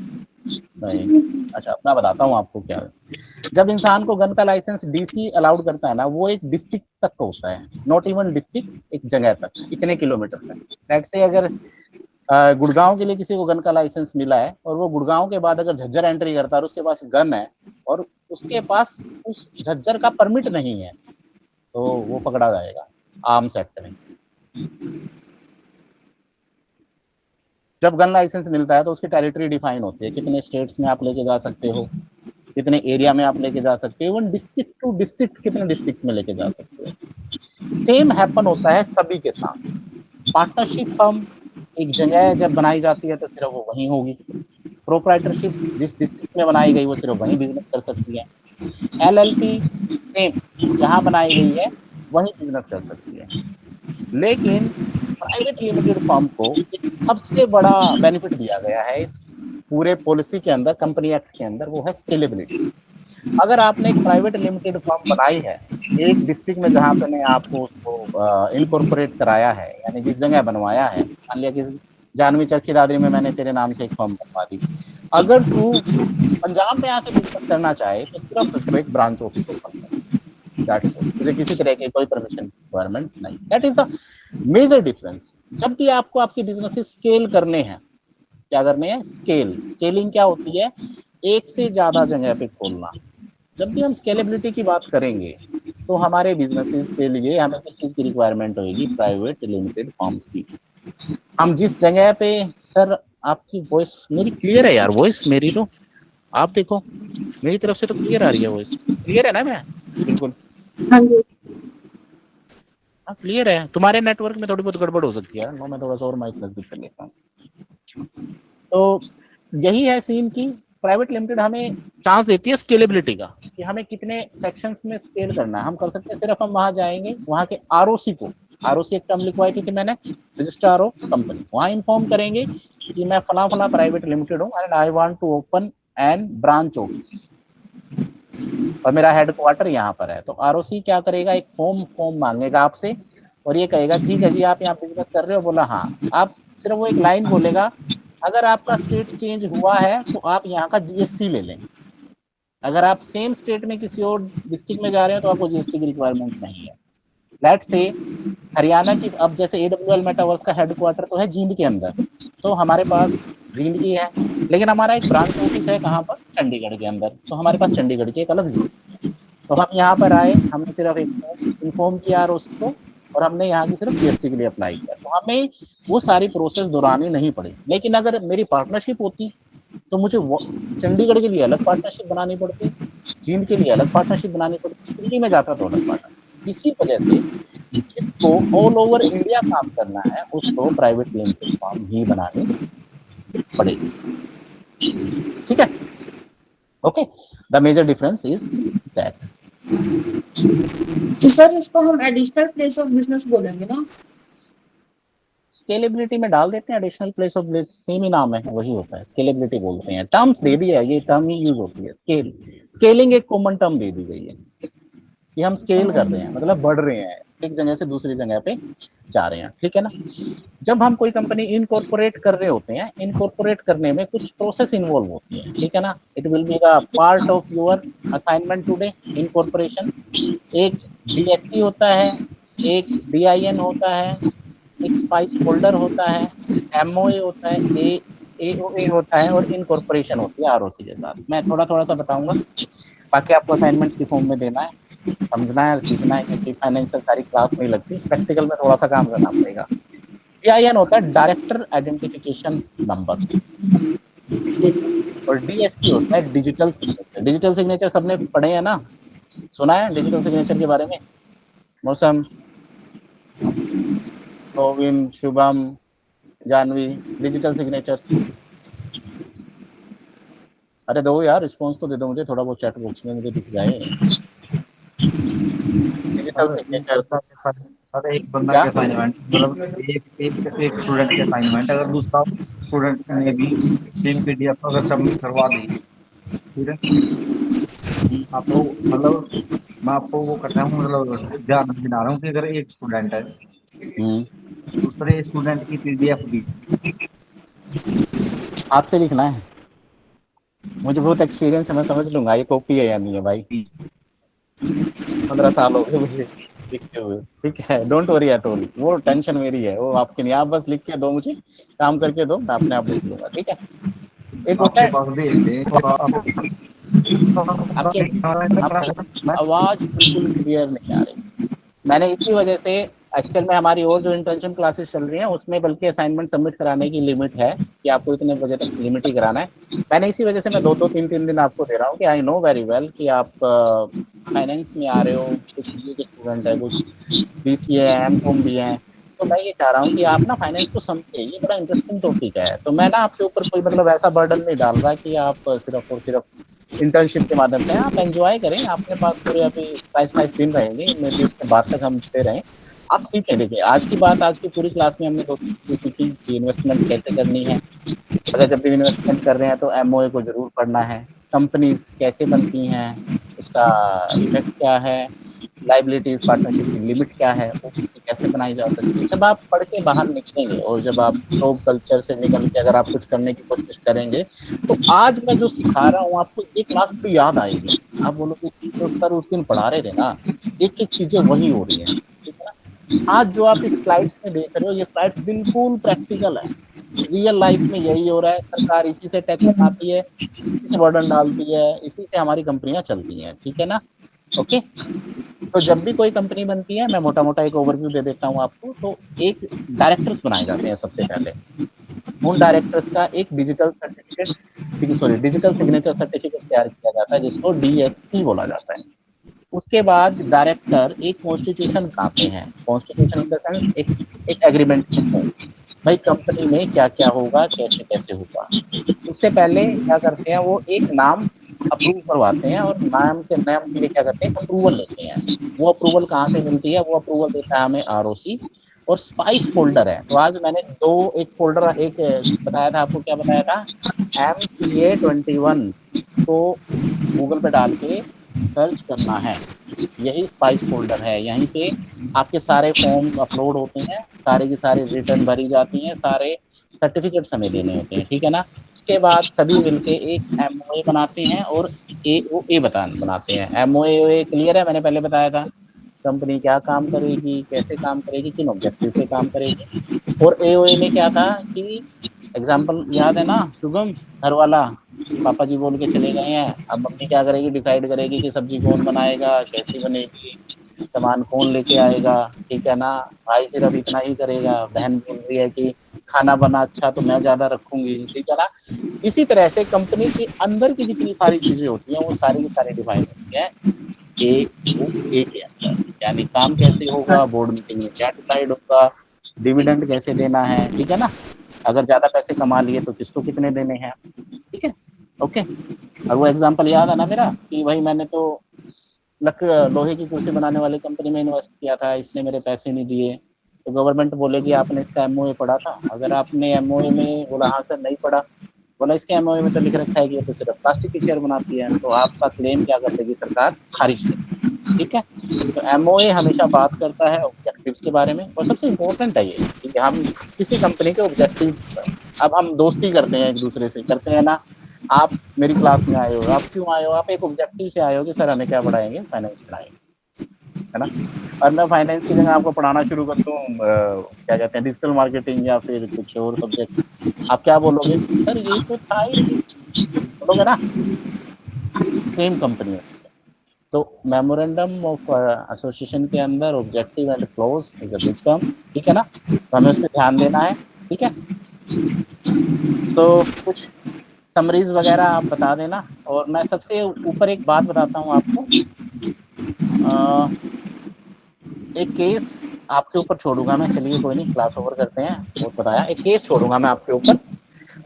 नहीं। अच्छा, मैं बताता हूँ आपको क्या है। जब इंसान को गन का लाइसेंस डीसी अलाउड करता है ना, वो एक डिस्ट्रिक्ट तक का होता है, नॉट इवन डिस्ट्रिक्ट, एक जगह तक, इतने किलोमीटर तक। लेट से अगर गुड़गांव के लिए किसी को गन का लाइसेंस मिला है और वो गुड़गांव के बाद अगर झज्जर एंट्री करता है और उसके पास गन है और उसके पास उस झज्जर का परमिट नहीं है, तो वो पकड़ा जाएगा आर्म्स एक्ट में। जब गन लाइसेंस मिलता है तो उसकी टेरिटरी डिफाइन होती है, कितने स्टेट्स में आप लेके जा सकते हो, कितने एरिया में आप लेके जा सकते हो, इवन डिस्ट्रिक्ट टू डिस्ट्रिक्ट कितने डिस्ट्रिक्ट्स में लेके जा सकते हो। सेम हैपन होता है सभी के साथ। पार्टनरशिप फर्म एक जगह जब बनाई जाती है तो सिर्फ वो वहीं होगी। प्रोप्राइटरशिप जिस डिस्ट्रिक्ट में बनाई गई वो सिर्फ वहीं बिजनेस कर सकती है। एलएलपी सेम, जहां बनाई गई है वहीं बिजनेस कर सकती है। लेकिन प्राइवेट लिमिटेड फर्म को एक सबसे बड़ा बेनिफिट दिया गया है इस पूरे पॉलिसी के अंदर, कंपनी एक्ट के अंदर, वो है स्केलेबिलिटी। अगर आपने एक प्राइवेट लिमिटेड फर्म बनाई है एक डिस्ट्रिक्ट में जहां पे ने आपको उसको इनकॉर्पोरेट कराया है, यानी जिस जगह बनवाया है, मान लिया कि जानवी चरखी दादरी में मैंने तेरे नाम से एक फर्म बनवा दी, अगर तू पंजाब में आके बिजनेस करना चाहे तो सिर्फ उसको एक ब्रांच ऑफिस ओपन कर, दैट्स ऑल। तुझे किसी तरह की कोई परमिशन रिक्वायरमेंट नहीं। That is the major difference. जब भी आपको आपकी बिजनेस स्केल करने हैं, क्या करने हैं? स्केलिंग क्या होती है? एक से ज्यादा जगह पे खोलना। जब भी हम स्केलेबिलिटी की बात करेंगे तो हमारे बिजनेसेस के लिए हमें किस चीज की रिक्वायरमेंट होगी? प्राइवेट लिमिटेड फर्म्स की। हम जिस जगह पे, सर आपकी वॉइस मेरी क्लियर है यार, वॉइस मेरी तो आप देखो मेरी तरफ से तो क्लियर आ रही है वॉइस, क्लियर है ना? मैं बिल्कुल हाँ जी। हाँ क्लियर है। तुम्हारे नेटवर्क में थोड़ी बहुत गड़बड़ हो सकती है, मैं थोड़ा सा और माइक नजदीक कर लेता हूँ। तो यही है सीन की प्राइवेट लिमिटेड हमें चांस देती है स्केलेबिलिटी का, कि हमें कितने सेक्शंस में स्केल करना है। हम कर सकते हैं, सिर्फ हम वहां जाएंगे, वहां के आरओसी को, आरओसी एक टर्म लिखवाई थी मैंने, रजिस्ट्रार ऑफ कंपनी, वहां इन्फॉर्म करेंगे कि मैं फला फला प्राइवेट लिमिटेड हूँ and I want to open an branch office और मेरा हेडक्वार्टर यहाँ पर है। तो आरओसी क्या करेगा? एक फॉर्म मांगेगा आपसे और ये कहेगा ठीक है जी आप यहाँ बिजनेस कर रहे हो? बोला हाँ। आप सिर्फ वो एक लाइन बोलेगा, अगर आपका स्टेट चेंज हुआ है तो आप यहाँ का जीएसटी ले लें। अगर आप सेम स्टेट में किसी और डिस्ट्रिक्ट में जा रहे हो तो आपको जीएसटी की रिक्वायरमेंट नहीं है। लेट से हरियाणा की, अब जैसे एडब्ल्यूएल मेटावर्स का हेडक्वार्टर तो है जींद के अंदर, तो हमारे पास जींद की है, लेकिन हमारा एक ब्रांच ऑफिस है कहाँ पर? चंडीगढ़ के अंदर, तो हमारे पास चंडीगढ़ की एक अलग जीएसटी है। तो हम यहाँ पर आए, हमने सिर्फ एक इन्फॉर्म किया उसको और हमने यहाँ की सिर्फ जीएसटी के लिए अप्लाई किया, तो हमें वो सारी प्रोसेस दोहरानी नहीं पड़ी। लेकिन अगर मेरी पार्टनरशिप होती तो मुझे चंडीगढ़ के लिए अलग पार्टनरशिप बनानी पड़ती, जींद के लिए अलग पार्टनरशिप बनानी पड़ती, दिल्ली में जाता तो अलग पार्टनरशिप। इसी वजह से जिसको ऑल ओवर इंडिया काम करना है उसको प्राइवेट लिमिटेड फर्म ही बनानी पड़ेगी। ठीक है, okay. The major difference is that. तो सर इसको हम एडिशनल प्लेस ऑफ बिजनेस बोलेंगे ना? स्केलेबिलिटी में डाल देते हैं additional place of business, same ही नाम है, वही होता है, स्केलेबिलिटी बोलते हैं। टर्म्स दे दिया, ये टर्म ही यूज होती है। स्केलिंग एक कॉमन टर्म दे दी गई है कि हम स्केल कर रहे हैं, मतलब बढ़ रहे हैं, एक जगह से दूसरी जगह पे जा रहे हैं। ठीक है ना? जब हम कोई कंपनी इनकॉर्पोरेट कर रहे होते हैं, इनकॉर्पोरेट करने में कुछ प्रोसेस इन्वॉल्व होती है। ठीक है ना? It will be the part of your assignment today, incorporation. एक डीएसटी होता है, एक डीआईएन होता है, एक स्पाइस फोल्डर होता है, एमओए होता है, एओए होता है और इनकॉर्पोरेशन होती है आरओसी के साथ। मैं थोड़ा थोड़ा सा बताऊंगा, बाकी आपको असाइनमेंट्स की फॉर्म में देना है, समझना है, सीखना है, क्योंकि फाइनेंशियल सारी क्लास नहीं लगती, प्रैक्टिकल में थोड़ा सा काम करना पड़ेगा। डीआईएन होता है डायरेक्टर आइडेंटिफिकेशन नंबर और डीएसटी होता है डिजिटल सिग्नेचर। डिजिटल सिग्नेचर सबने पढ़े हैं ना, सुना है डिजिटल सिग्नेचर के बारे में? मौसम, गोविंद, शुभम, जानवी, डिजिटल सिग्नेचर्स। अरे दो यार, रिस्पॉन्स तो दे दो मुझे, थोड़ा बहुत चैट बॉक्स में मुझे दिख जाए। डिजिटल सिग्नेचर्स सर एक बंदा क्या? के असाइनमेंट, मतलब एक स्टूडेंट के असाइनमेंट, अगर दूसरा स्टूडेंट ने भी सेम पीडीएफ अगर सबमिट करवा दी, ठीक है, आपको मतलब मैं आपको वो करता हूँ, मतलब ध्यान दिला रहा हूँ कि अगर एक स्टूडेंट है दूसरे स्टूडेंट की पीडीएफ भी हाथ से लिखना है। मुझे बहुत एक्सपीरियंस है, मैं समझ लूंगा ये कॉपी है या नहीं है भाई। 15 साल हो गए मुझे लिखते हुए, ठीक है, डोंट वरी एट ऑल, वो टेंशन मेरी है, वो आपकी नहीं। आप बस लिख के दो मुझे, काम करके दो, मैं अपने आप लिख लूंगा, ठीक है। एक होता आपके है पास भेज दें तो आप आपकी आपकी आवाज बिल्कुल क्लियर नहीं आ रही। मैंने इसी वजह से, एक्चुअल में हमारी और जो इंटर्नशिप क्लासेस चल रही हैं उसमें बल्कि असाइनमेंट सबमिट कराने की लिमिट है कि आपको इतने बजे तक लिमिट ही कराना है। मैंने इसी वजह से मैं 2-2 3-3 दिन आपको दे रहा हूँ कि आई नो वेरी वेल कि आप फाइनेंस में आ रहे हो, कुछ बीए के स्टूडेंट है, कुछ बीसीए है, एमकॉम भी हैं। तो मैं ये चाह रहा हूँ कि आप ना फाइनेंस को समझिए, ये बड़ा इंटरेस्टिंग टॉपिक है। तो मैं ना आपके ऊपर कोई मतलब ऐसा बर्डन नहीं डाल रहा कि आप सिर्फ और सिर्फ इंटर्नशिप के माध्यम से आप एंजॉय करें। आपके पास पूरे अभी 22-23 दिन रहेंगे, मे बी उसके बाद तक हम दे रहे हैं। आप सीखें। देखिए आज की बात, आज की पूरी क्लास में हमने 2 चीजें सीखी कि इन्वेस्टमेंट कैसे करनी है। अगर जब भी इन्वेस्टमेंट कर रहे हैं तो एमओए को जरूर पढ़ना है। कंपनीज कैसे बनती हैं, उसका इफेक्ट क्या है, लाइबिलिटीज पार्टनरशिप की लिमिट क्या है, ओपीसी कैसे बनाई जा सकती है। जब आप पढ़ के बाहर निकलेंगे और जब आप जॉब कल्चर से निकल के अगर आप कुछ करने की कोशिश करेंगे, तो आज मैं जो सिखा रहा हूँ आपको ये क्लास पूरी याद आएगी। आप बोलोगे कि जो सर उस दिन पढ़ा रहे थे ना, एक एक चीजें वही हो रही हैं, ठीक है ना। आज जो आप इस स्लाइड्स में देख रहे हो, ये स्लाइड्स बिल्कुल प्रैक्टिकल है। रियल लाइफ में यही हो रहा है। सरकार इसी से टैक्स बनाती है, इसी से बर्डन डालती है, इसी से हमारी कंपनियां चलती हैं, ठीक है ना। ओके। तो जब भी कोई कंपनी बनती है, मैं मोटा मोटा एक ओवरव्यू दे देता हूँ आपको। तो एक डायरेक्टर्स बनाए जाते हैं सबसे पहले। उन डायरेक्टर्स का एक digital certificate, sorry digital signature certificate तैयार किया जाता है, जिसको डीएससी बोला जाता है। उसके बाद डायरेक्टर एक कॉन्स्टिट्यूशन बनाते हैं। कॉन्स्टिट्यूशन इन द सेंस एक एक एग्रीमेंट की फॉर्म, भाई कंपनी में क्या क्या होगा, कैसे कैसे होगा। उससे पहले क्या करते हैं, वो एक नाम अप्रूव करवाते हैं, और नाम के लिए क्या करते हैं, अप्रूवल लेते हैं। वो अप्रूवल कहाँ से मिलती है, वो अप्रूवल देता है हमें आरओसी। और स्पाइस फोल्डर है। तो आज मैंने एक फोल्डर एक बताया था आपको, क्या बताया था, MCA 21 को गूगल पे डाल के सर्च करना है। यही स्पाइस फोल्डर है। यहीं पे आपके सारे फॉर्म्स अपलोड होते हैं, सारे की सारी रिटर्न भरी जाती हैं, सारे सर्टिफिकेट्स हमें देने होते हैं, ठीक है ना। उसके बाद सभी मिलके एक एमओए बनाते हैं और एओए बनाते हैं। एमओए क्लियर है, मैंने पहले बताया था कंपनी क्या काम करेगी, कैसे काम करेगी, किन ऑब्जेक्टिव पे काम करेगी। और एओए में क्या था कि एग्जाम्पल याद है ना, शुभम, घर वाला, पापा जी बोल के चले गए हैं, अब मम्मी क्या करेगी, डिसाइड करेगी कि सब्जी कौन बनाएगा, कैसी बनेगी, सामान कौन लेके आएगा, ठीक है ना। भाई सिर्फ इतना ही करेगा, बहन बोल रही है कि खाना बना अच्छा तो मैं ज्यादा रखूंगी, ठीक है ना। इसी तरह से कंपनी के अंदर की जितनी सारी चीजें होती हैं वो सारी की सारी डिफाइन होती हैं ए के अंदर। यानी काम कैसे होगा, बोर्ड मीटिंग में क्या डिसाइड होगा, डिविडेंड कैसे देना है, ठीक है ना। अगर ज्यादा पैसे कमा लिए तो किसको कितने देने हैं, ठीक है। ओके। और वो एग्जांपल याद है ना मेरा कि भाई मैंने तो लोहे की कुर्सी बनाने वाली कंपनी में इन्वेस्ट किया था, इसने मेरे पैसे नहीं दिए। तो गवर्नमेंट बोलेगी आपने इसका एमओए पढ़ा था। अगर आपने एमओए में बोला हाँ सर नहीं पढ़ा, बोला इसके एमओए में तो लिख रखा है कि ये तो सिर्फ प्लास्टिक की चेयर बनाती है, तो आपका क्लेम क्या कर देगी सरकार, खारिज कर देगी, ठीक है। तो एमओए हमेशा बात करता है ऑब्जेक्टिव्स के बारे में। और सबसे इम्पोर्टेंट है ये कि हम किसी कंपनी के ऑब्जेक्टिव, अब हम दोस्ती करते हैं एक दूसरे से, करते हैं ना। आप मेरी क्लास में आए हो, आप क्यों आए हो, आप एक ऑब्जेक्टिव से आए हो कि सर हमें क्या पढ़ाएंगे, फाइनेंस पढ़ाएंगे, है ना। और मैं फाइनेंस की जगह आपको पढ़ाना शुरू कर दूं क्या कहते हैं, डिजिटल मार्केटिंग या फिर कुछ और सब्जेक्ट, आप क्या बोलोगे, सर ये तो था ही नहीं, बोलोगे ना। सेम कंपनी है। तो मेमोरेंडम ऑफ एसोसिएशन के अंदर objective and close is a big term, ठीक है ना। तो हमें उस पर ध्यान देना है, ठीक है। तो कुछ समरीज वगैरह आप बता देना। और मैं सबसे ऊपर एक बात बताता हूँ आपको, एक केस आपके ऊपर छोड़ूंगा मैं। चलिए कोई नहीं, क्लास ओवर करते हैं, बहुत बताया। एक केस छोड़ूंगा मैं आपके ऊपर।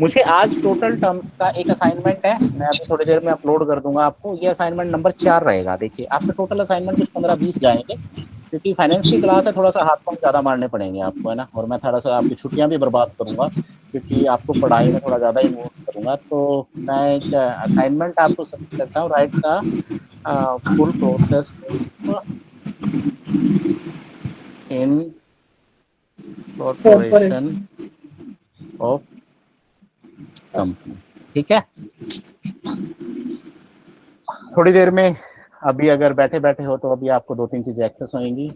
मुझे आज टोटल टर्म्स का एक असाइनमेंट है, मैं अभी थोड़ी देर में अपलोड कर दूंगा आपको। ये असाइनमेंट नंबर 4 रहेगा। देखिए आपके टोटल असाइनमेंट कुछ 15-20 जाएंगे, क्योंकि फाइनेंस की क्लास है, थोड़ा सा हाथ पांव ज्यादा मारने पड़ेंगे आपको, है ना। और मैं थोड़ा सा आपकी छुट्टियां भी बर्बाद करूंगा, क्योंकि आपको पढ़ाई में थोड़ा ज्यादा इन्वॉल्व करूंगा। तो मैं एक असाइनमेंट आपको सबमिट करता हूँ, right the full process in corporation Corporation. Of company, ठीक है। थोड़ी देर में अभी अगर बैठे बैठे हो तो अभी आपको 2-3 चीजें एक्सेस होंगी।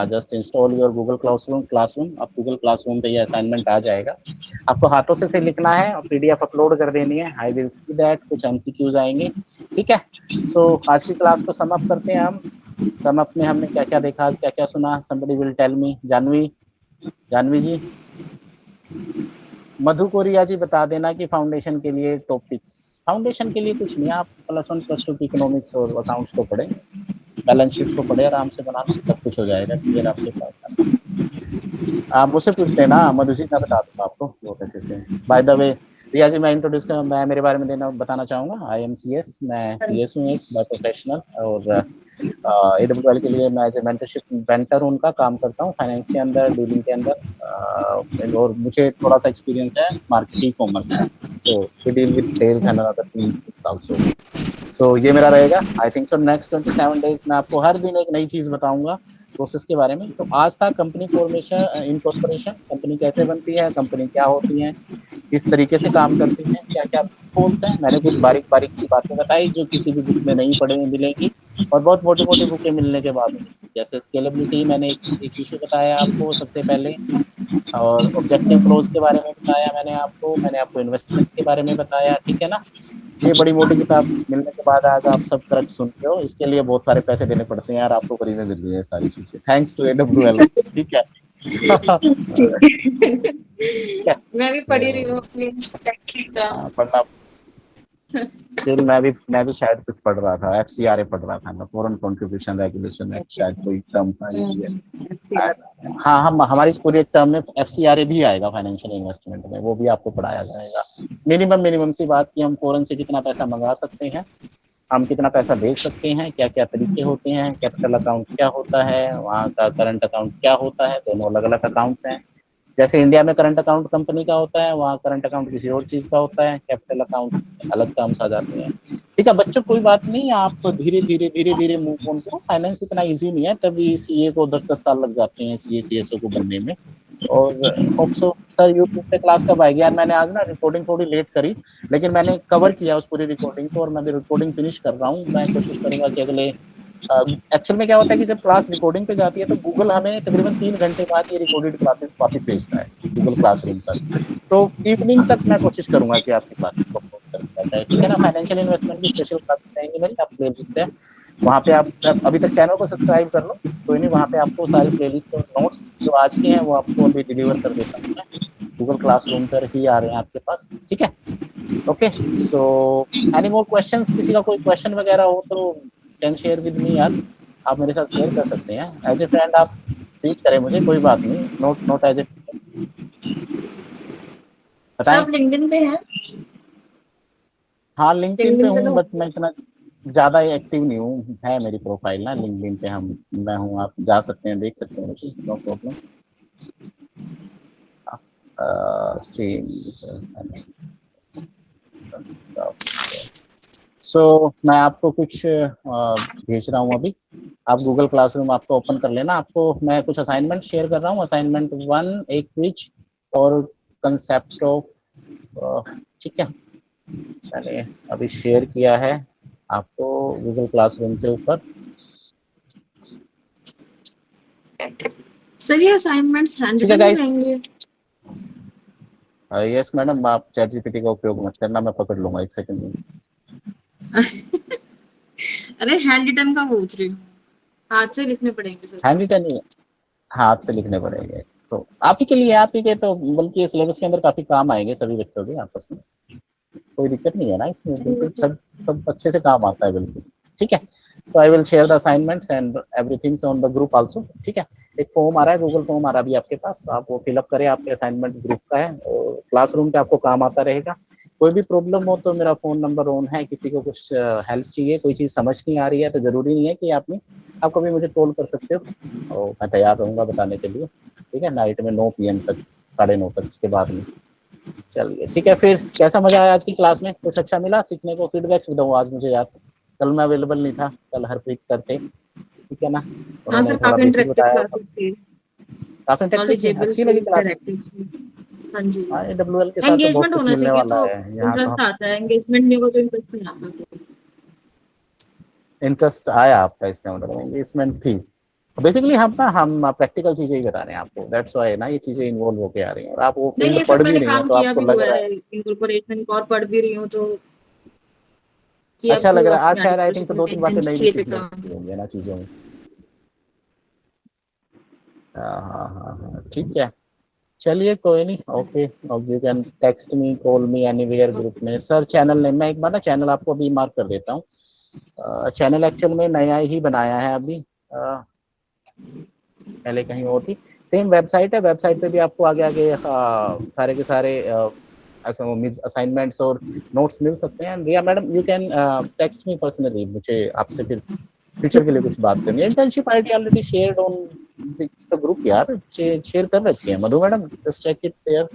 Just install your Google classroom. अब गूगल क्लासरूम पे ये असाइनमेंट आ जाएगा, आपको हाथों से लिखना है और पीडीएफ अपलोड कर देनी है। आई विल सी दैट, कुछ एमसीक्यूज आएंगे, ठीक है। सो आज की क्लास को सम अप करते हैं हम। सम अप में हमने क्या क्या देखा, आज क्या क्या सुना, somebody will tell me। Janhvi ji, Madhu Koriya ji बता देना कि फाउंडेशन के लिए टॉपिक्स। फाउंडेशन के लिए कुछ नहीं, आप +1 +2 की इकोनॉमिक्स और अकाउंट्स को पढ़े, बैलेंस शीट को पढ़े, आराम से बनाना, सब कुछ हो जाएगा क्लियर आपके पास। आप मुझसे पूछ लेना, मधु जी मैं बता दूंगा आपको बहुत अच्छे से। बाय द वे रिया जी, मैं मेरे बारे में बताना चाहूँगा। आई एम CS, मैं CS हूँ एक बाय प्रोफेशनल, और AWL के लिए मैं एज ए मेंटरशिप मेंटर उनका काम करता हूँ, फाइनेंस के अंदर, डीलिंग के अंदर, और मुझे थोड़ा सा एक्सपीरियंस है मार्केट ई-कॉमर्स में। So we deal with sales and other things also. So ये मेरा रहेगा। I think so next 27 days में आपको हर दिन एक नई चीज बताऊंगा प्रोसेस के बारे में। तो आज था कंपनी फॉर्मेशन, इनकॉर्पोरेशन, कंपनी कैसे बनती है, कंपनी क्या होती है, किस तरीके से काम करती हैं, क्या क्या होल्स हैं। मैंने कुछ बारीक बारीक सी बातें बताई जो किसी भी बुक में नहीं पढ़े मिलेंगी, और बहुत मोटी मोटी बुकें मिलने के बाद में, जैसे स्केलेबिलिटी, मैंने एक इशू बताया आपको सबसे पहले, और ऑब्जेक्टिव क्लोज के बारे में बताया मैंने आपको इन्वेस्टमेंट के बारे में बताया, ठीक है ना। ये बड़ी मोटी किताब मिलने के बाद आज आप सब करेक्ट सुन रहे हो, इसके लिए बहुत सारे पैसे देने पड़ते हैं यार, आपको फ्री में मिल रही है सारी चीजें, थैंक्स टू AWL, ठीक है। ठीक है। मैं भी पढ़ी रही हूँ तो, अपनी टैक्सी का। पढ़ना स्टिल मैं भी शायद कुछ पढ़ रहा था, FCRA पढ़ रहा था मैं, फॉरेन कंट्रीब्यूशन रेगुलेशन एक्ट, शायद कोई टर्म्स आई हुई है। हाँ, हम हमारी इस पूरे टर्म में FCRA भी आएगा, फाइनेंशियल इन्वेस्टमेंट में, वो भी आपको पढ़ाया जाएगा। मिनिमम सी बात कि हम फॉरेन से कितना पैसा मंगा सकते हैं, हम कितना पैसा भेज सकते हैं, क्या क्या तरीके होते हैं, कैपिटल अकाउंट क्या होता है, वहाँ का करंट अकाउंट क्या होता है, दोनों अलग अलग अकाउंट्स हैं। जैसे इंडिया में करंट अकाउंट कंपनी का होता है, वहाँ करंट अकाउंट किसी और चीज का होता है, कैपिटल अकाउंट अलग टर्म्स आ जाते हैं, ठीक है बच्चों। कोई बात नहीं, आप धीरे धीरे मूव ऑन करो, फाइनेंस इतना इजी नहीं है, तभी CA को 10-10 साल लग जाते हैं, CA CSO को बनने में। और होप सो सर यूट्यूब पे क्लास कब आएगी यार, मैंने आज ना रिकॉर्डिंग थोड़ी लेट करी, लेकिन मैंने कवर किया उस पूरी रिकॉर्डिंग को, और मैं रिकॉर्डिंग फिनिश कर रहा हूँ। मैं कोशिश करूंगा कि अगले एक्चुअल में क्या होता है कि जब क्लास रिकॉर्डिंग पे जाती है तो गूगल हमें तकरीबन 3 घंटे बाद ये रिकॉर्डेड क्लासेस वापस भेजता है गूगल क्लासरूम पर। तो इवनिंग तक मैं कोशिश करूंगा कि आपकी क्लासेस को अपलोड कर दिया जाए, ठीक है ना। फाइनेंशियल इन्वेस्टमेंट की स्पेशल क्लासेस रहेंगी मेरी, आप प्लेलिस्ट है वहाँ पे, आप अभी तक चैनल को सब्सक्राइब कर लो, कोई नहीं, वहाँ पे आपको सारी प्लेलिस्ट और नोट्स जो आज के हैं वो आपको अभी डिलीवर कर देता हूँ मैं, गूगल क्लासरूम पर ही आ रहे हैं आपके पास, ठीक है। Okay, so any more questions, किसी का कोई क्वेश्चन वगैरह हो तो कैन शेयर विद मी यार, आप मेरे साथ शेयर कर सकते हैं एज ए फ्रेंड, आप ट्रीट करें मुझे, कोई बात नहीं, नोट एज ए, बताएं। सब लिंक्डइन पे है। हाँ लिंक्डइन पे लिंक्डइन पे हूँ, तो बट मैं इतना ज्यादा एक्टिव नहीं हूँ, है मेरी प्रोफाइल ना लिंक्डइन पे, मैं हूँ, आप जा सकते हैं, देख सकते हैं मुझे, नो प्रॉब्लम। स्ट्रीम मैं आपको कुछ भेज रहा हूँ अभी, आप गूगल क्लासरूम आपको ओपन कर लेना, आपको मैं कुछ असाइनमेंट शेयर कर रहा हूँ, असाइनमेंट 1 एक क्विज और कंसेप्ट ऑफ, ठीक है, मैंने अभी शेयर किया है आपको गूगल क्लासरूम के ऊपर। सर ये असाइनमेंट्स ठीक है हैंडरिटन गाइस, रहेंगे? यस मैडम, आप ChatGPT का उपयोग मत करना, मैं पकड़ लूंगा 1 सेकंड में। अरे हैंडरिटन का पूछ रही हूँ, हाथ से लिखने पड़ेंगे सर? हैंड रिटन ही हाथ से लिखने पड़ेंगे, तो आप ही के लिए, आप ही के तो बल्कि सिलेबस के अंदर काफी काम आएंगे सभी बच्चों के आपस में, कोई दिक्कत नहीं है ना इसमें, बिल्कुल सब अच्छे से काम आता है बिल्कुल, ठीक है। So I will share the assignments and everything on the group also, ठीक है। एक फॉर्म आ रहा है, गूगल फॉर्म आ रहा है अभी आपके पास, आप वो फिलअप करें, आपके असाइनमेंट ग्रुप का है, और क्लासरूम पे आपको काम आता रहेगा। कोई भी प्रॉब्लम हो तो मेरा फोन नंबर ऑन है, किसी को कुछ हेल्प चाहिए, कोई चीज समझ नहीं आ रही है तो जरूरी नहीं है कि आप कभी मुझे कॉल कर सकते हो, और मैं तैयार रहूंगा बताने के लिए, ठीक है। नाइट में 9 PM तक, 9:30 तक, उसके बाद में। चलिए ठीक है, फिर कैसा मजा आया आज की क्लास में, कुछ अच्छा मिला सीखने को, फीडबैक दो आज मुझे यार, कल मैं अवेलेबल नहीं था, कल हरप्रीत सर थे, ठीक है ना, हाँ उन्होंने सर, थोड़ा काफी बेसिक इंटरेक्टिव बताया, क्लासेस थी, काफी इंटरेक्टिव थी, नॉलेजेबल अच्छी थी, लगी क्लास। इंटरेक्टिव थी। हाँ जी, हाँ AWL के साथ तो बहुत एंगेजमेंट कुछ होना मिलने चाहिए वाला तो है यहाँ तो। इंटरेस्ट आता है, एंगेजमेंट नहीं हो तो इंटरेस्ट नहीं आता। इंटरेस्ट आया आपका, इसका मतलब एंगेजमेंट थी। बेसिकली हम प्रैक्टिकल चीजें ही बता रहे हैं आपको, दैट्स व्हाई ना ये चीजें इन्वॉल्व होके आ रही हैं, और आप वो नहीं, फील्ड ये पढ़ सब भी मैंने रही हैं काम तो किया आपको भी लग हुआ रहा है है इनकॉर्पोरेशन और पढ़ भी रही हूँ, तो कि अच्छा अब लग रहा है। आज अपनी शायद आई थिंक तो एजुकेशन 2-3 बातें नई भी चाहिए थे सीखने काम। को होंगी है ना चीजों में। हाँ हाँ हाँ हाँ, ठीक है, चलिए कोई नहीं, ओके। और you can text me, call me anywhere group में। सर चैनल नेम, मैं एक बार ना चैनल आपको अभी मार्क कर देता हूँ। चैनल एक्चुअल में नया ही बनाया है अभी, पहले कहीं और थी। सेम वेबसाइट है, वेबसाइट पे भी आपको आगे आगे सारे के सारे असाइनमेंट्स और नोट्स मिल सकते हैं। Riya madam, you can text me personally, मुझे आपसे फिर फ्यूचर के लिए कुछ बात करनी है। Internship ID already shared on the group यार, शेयर कर रखी है Madhu madam, just check it there.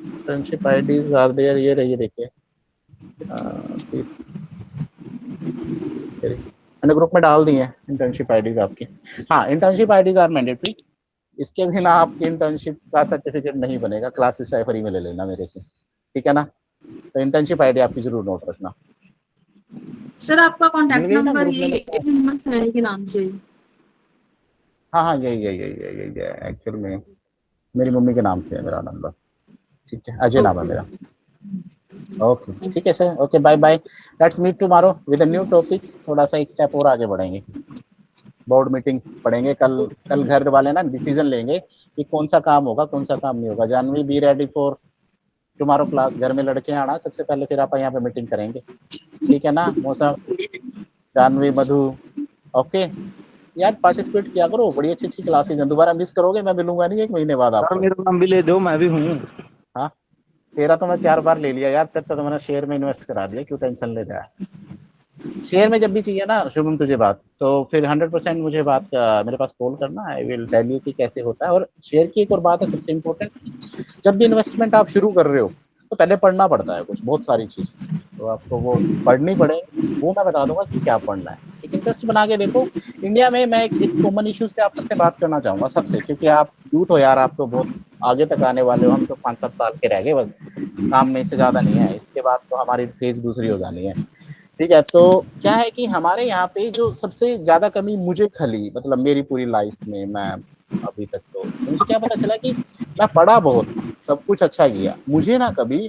Internship IDs are there, ये रही, देखिए दिस, मैंने ग्रुप में डाल दी है इंटर्नशिप आईडीज आपकी। हाँ, इंटर्नशिप आईडीज आर मैंडेटरी, इसके बिना आपकी इंटर्नशिप का सर्टिफिकेट नहीं बनेगा, क्लासेस चाहे फ्री में ले लेना मेरे से, ठीक है ना। तो इंटर्नशिप आईडी आपकी जरूर नोट रखना। सर आपका मिल कॉन्टैक्ट गई ना नंबर ग्रुप में ये मेरे? मोहम्मद सैनी के नाम से। हाँ हाँ, यही है एक्चुअल में, मेरी मम्मी के नाम से है मेरा नंबर, ठीक है, अजय नाम है ओके। मेरा। ओके ठीक है sir, okay bye bye, let's meet tomorrow with a new topic. थोड़ा सा एक स्टेप और आगे बढ़ेंगे, बोर्ड मीटिंग्स पढ़ेंगे कल। कल घर वाले ना डिसीजन लेंगे कि कौन सा काम होगा, कौन सा काम नहीं होगा। Janvi, be ready for tomorrow class. घर में लड़के आना सबसे पहले, फिर आप यहाँ पे मीटिंग करेंगे, ठीक है ना। मौसम, जानवी, मधु, ओके यार, पार्टिसिपेट किया करो, बड़ी अच्छी अच्छी क्लासेज हैं। दोबारा मिस करोगे, मैं मिलूंगा नहीं 1 महीने बाद सर आपको। मेरा नाम भी ले दो, मैं भी हूँ। हाँ, तेरा तो मैं 4 बार ले लिया यार, तब तो मैंने शेयर में इन्वेस्ट करा दिया, क्यों टेंशन ले रहा है। शेयर में जब भी चाहिए ना शुभम तुझे बात, तो फिर 100% मुझे बात मेरे पास कॉल करना, आई विल टेल यू कि कैसे होता है। और शेयर की एक और बात है सबसे इम्पोर्टेंट, जब भी इन्वेस्टमेंट आप शुरू कर रहे हो तो पहले पढ़ना पड़ता है कुछ, बहुत सारी चीज, तो आपको वो पढ़नी पड़ेगी, वो मैं बता दूंगा कि क्या पढ़ना है। एक इंटरेस्ट बना के देखो। इंडिया में मैं एक कॉमन इश्यूज पे आप सबसे बात करना चाहूंगा सबसे, क्योंकि आप यूथ हो यार, आप तो बहुत आगे तक आने वाले हो, हम तो 5-7 साल के रह गए बस काम में, इससे ज्यादा नहीं है, इसके बाद तो हमारी फेज दूसरी हो जानी है, ठीक है। तो क्या है कि हमारे यहाँ पे जो सबसे ज्यादा कमी मुझे खली, मतलब मेरी पूरी लाइफ में, मैं अभी तक तो मुझे क्या पता चला कि मैं पढ़ा बहुत, सब कुछ अच्छा किया, मुझे ना कभी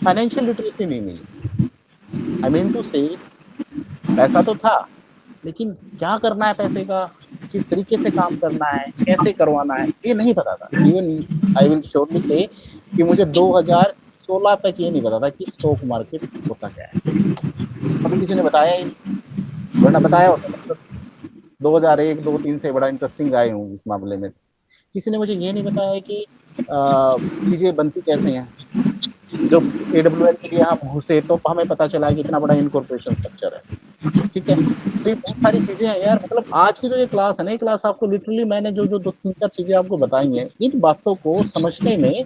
फाइनेंशियल लिटरेसी नहीं मिली। आई मीन टू से, पैसा तो था, लेकिन क्या करना है पैसे का, किस तरीके से काम करना है, कैसे करवाना है, ये नहीं पता था। इवन आई विल श्योरली से कि मुझे 2016 तक ये नहीं पता था कि स्टॉक मार्केट होता क्या है, कभी किसी ने बताया ही नहीं, वरना बताया होता मतलब 2001, 2, 3 से बड़ा इंटरेस्टिंग आए हूँ इस मामले में। किसी ने मुझे ये नहीं बताया कि चीजें बनती कैसे हैं। जब एडब्ल्यूएल के लिए हम घुसे तो हमें पता चला कि इतना बड़ा इनकॉर्पोरेशन स्ट्रक्चर है, ठीक है। तो ये बहुत सारी चीजें हैं यार, मतलब आज की जो ये क्लास है ना, ये क्लास आपको लिटरली, मैंने जो जो 2-3-4 चीजें आपको बताई हैं, इन बातों को समझने में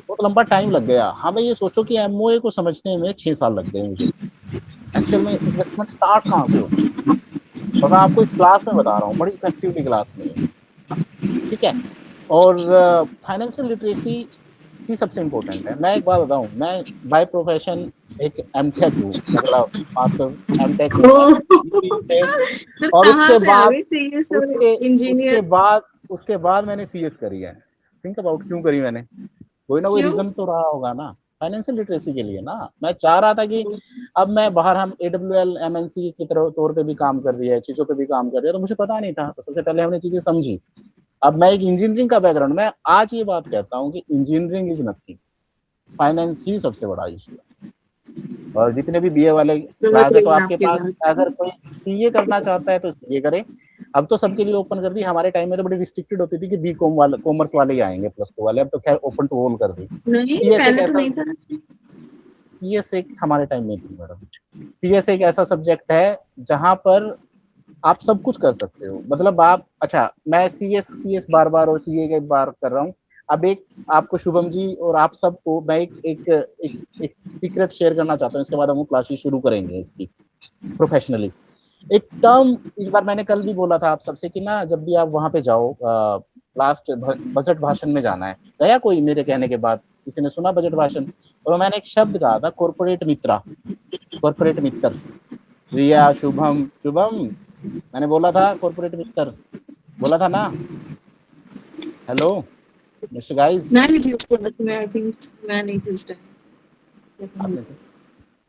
बहुत लंबा टाइम लग गया। हाँ भाई, ये सोचो कि एमओए को समझने में 6 साल लग गए मुझे। एक्चुअल में इन्वेस्टमेंट स्टार्ट कहाँ से होती है, और मैं आपको इस क्लास में बता रहा हूँ, बड़ी इफेक्टिवली क्लास में, ठीक है। और फाइनेंशियल लिटरेसी ही सबसे इम्पोर्टेंट है। मैं एक बात बताऊँ, मैं बाय प्रोफेशन एक एमटेक हूँ, मतलब मास्टर एमटेक हूँ मैं से, तो और कहाँ से आ गई सीएस और उसके उसके इंजीनियर? बाद उसके बाद मैंने सीएस करी है। थिंक अबाउट क्यों करी मैंने, कोई ना कोई क्यों? रीजन तो रहा होगा ना, फाइनेंशियल लिटरेसी के लिए ना। मैं चाह रहा था कि अब मैं बाहर, हम एडब्ल्यूएल एमएनसी की तरह तौर पे भी काम कर रही है, चीजों पे भी काम कर रही है, तो मुझे पता नहीं था, तो सबसे पहले हमने चीजें समझी। अब मैं एक इंजीनियरिंग का बैकग्राउंड, मैं आज ये बात कहता हूँ कि इंजीनियरिंग इज नथिंग, फाइनेंस ही सबसे बड़ा इशू है। और जितने भी बीए वाले समझ क्लास है, रही तो हूँ आपके आपकी पास बात। अगर कोई सीए करना चाहता है तो सीए करे। अब तो सबके लिए ओपन कर दी, हमारे टाइम में तो बड़ी रिस्ट्रिक्टेड होती थी कि बी कॉम वाले, कॉमर्स वाले ही आएंगे, +2 वाले, अब तो खैर ओपन टू ऑल कर दी। नहीं, सीएस एक पहले तो ऐसा, नहीं था। सीएस एक हमारे टाइम में थी मैडम, सीएस एक ऐसा सब्जेक्ट है जहां पर आप सब कुछ कर सकते हो, मतलब आप, अच्छा मैं सीएस सीएस बार बार और सीए के बार कर रहा हूँ। अब एक आपको शुभम जी और आप सबको मैं एक सीक्रेट शेयर करना चाहता हूँ, इसके बाद हम क्लासेस शुरू करेंगे इसकी प्रोफेशनली। एक टर्म इस बार मैंने कल भी बोला था आप सबसे कि ना, जब भी आप वहां पे जाओ, लास्ट बजट भाषण में जाना है, गया कोई मेरे कहने के बाद किसी ने सुना बजट भाषण? और मैंने एक शब्द कहा था कॉर्पोरेट मित्रा, कॉर्पोरेट मित्र, रिया, शुभम, शुभम मैंने बोला था कॉर्पोरेट मित्र, बोला था ना? हेलो मिस्टर गाइस, मैं नहीं थी उस प्रोडक्ट में, आई थिंक मैं नहीं थी उस टाइम। आपने थे?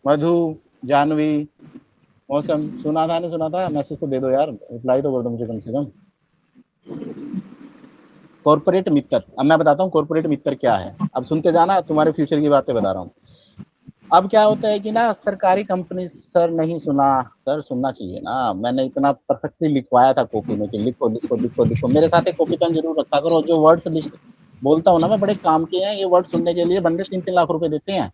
मधु, जानवी, मौसम, सुना था नहीं सुना था? मैसेज तो दे दो यार, रिप्लाई तो कर दो मुझे कम से कम। कॉर्पोरेट मित्र, अब मैं बताता हूँ कॉर्पोरेट मित्र क्या है, अब सुनते जाना, तुम्हारे फ्यूचर की बातें बता रहा हूँ। अब क्या होता है कि ना सरकारी कंपनी, सर नहीं सुना, सर सुनना चाहिए ना, मैंने इतना परफेक्टली लिखवाया था कॉपी में कि लिखो लिखो लिखो लिखो, मेरे साथ एक कॉपी पेन जरूर रखा करो, जो वर्ड्स लिख बोलता हूँ ना मैं बड़े काम के हैं, ये वर्ड सुनने के लिए बंदे 3-3 लाख रुपए देते हैं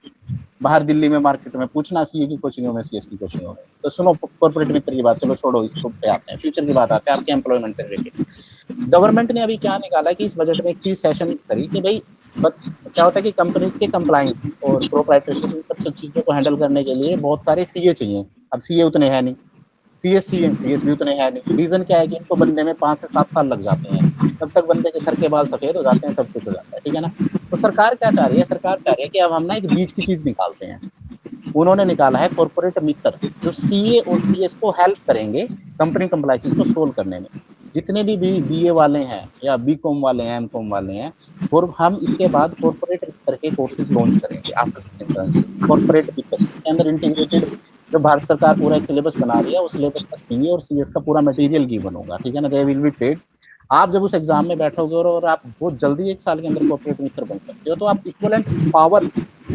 बाहर दिल्ली में मार्केट में, पूछना सीए की कोचिंगों में, सीएस की कोचिंगों में। तो सुनो कॉर्पोरेट मित्र की बात, चलो छोड़ो इसको, पे आते हैं फ्यूचर की बात, आते हैं आपके एम्प्लॉयमेंट से रिलेटेड। गवर्नमेंट ने अभी क्या निकाला कि इस बजट में एक चीज सेशन करी कि भाई क्या होता है कि कंपनीज के कंप्लायंस और प्रोप्राइटरशिप इन सब चीजों को हैंडल करने के लिए बहुत सारे सीए चाहिए। अब सीए उतने हैं नहीं, सीएस चाहिए, सीएस भी उतने हैं नहीं। रीजन क्या है कि इनको बनने में 5 से 7 साल लग जाते हैं, तब तक बंदे के सर के बाल सफेद हो जाते हैं, सब कुछ हो जाता है, ठीक है ना। तो सरकार क्या चाह रही है, सरकार चाह रही है कि अब हम ना एक बीच की चीज निकालते हैं। उन्होंने निकाला है कॉर्पोरेट मित्र, जो सीए और सीएस को हेल्प करेंगे कंपनी कंप्लायंसेस को सोल्व करने में। जितने भी बीए वाले हैं या बीकॉम वाले हैं, एमकॉम वाले हैं, और हम इसके बाद कॉर्पोरेट मित्र के कोर्सेज लॉन्च करेंगे आफ्टर कॉर्पोरेट मित्र के अंदर इंटीग्रेटेड, जो भारत सरकार पूरा एक सिलेबस बना रही है, उस सिलेबस का सीए और सीएस का पूरा मटेरियल गिवन होगा, ठीक है ना। They will be paid. आप जब उस एग्जाम में बैठोगे और आप बहुत जल्दी 1 साल के अंदर कॉर्पोरेट मित्र बन सकते हो, तो आप इक्विवेलेंट पावर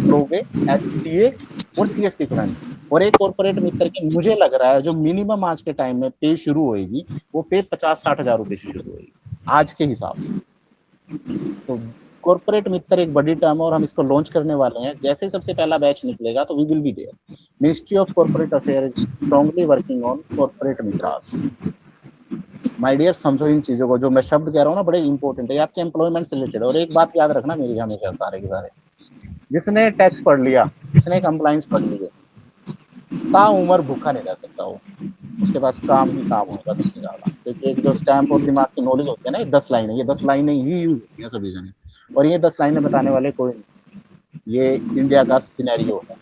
लोगे एज सीए और सीएस के इक्विवेलेंट। और एक कॉर्पोरेट मित्र की मुझे लग रहा है जो मिनिमम आज के टाइम में पे शुरू होएगी, वो पे 50-60 हजार रुपए से शुरू होगी आज के हिसाब से। तो कॉर्पोरेट मित्र एक बड़ी टर्म है और हम इसको लॉन्च करने वाले हैं। जैसे ही सबसे पहला बैच निकलेगा तो we will be there. Ministry of corporate affair is strongly working on corporate Mitras. My dear, समझो इन चीजों को, जो मैं शब्द कह रहा हूँ ना बड़े इंपॉर्टेंट है, आपके एम्प्लॉयमेंट से रिलेटेड। और एक बात याद रखना मेरी हमेशा, सारे के सारे, जिसने टैक्स पढ़ लिया, जिसने कंप्लायंस पढ़ ली है, ताउम्र भूखा नहीं रह सकता वो, उसके पास काम ही काम होगा सबसे ज्यादा। क्योंकि एक जो स्टैम्प और दिमाग की नॉलेज होती है ना, ये 10 लाइनें, ये 10 लाइनें ही यूज होती हैं सभी जगह, और ये 10 लाइनें बताने वाले कोई नहीं। ये इंडिया का सिनेरियो है,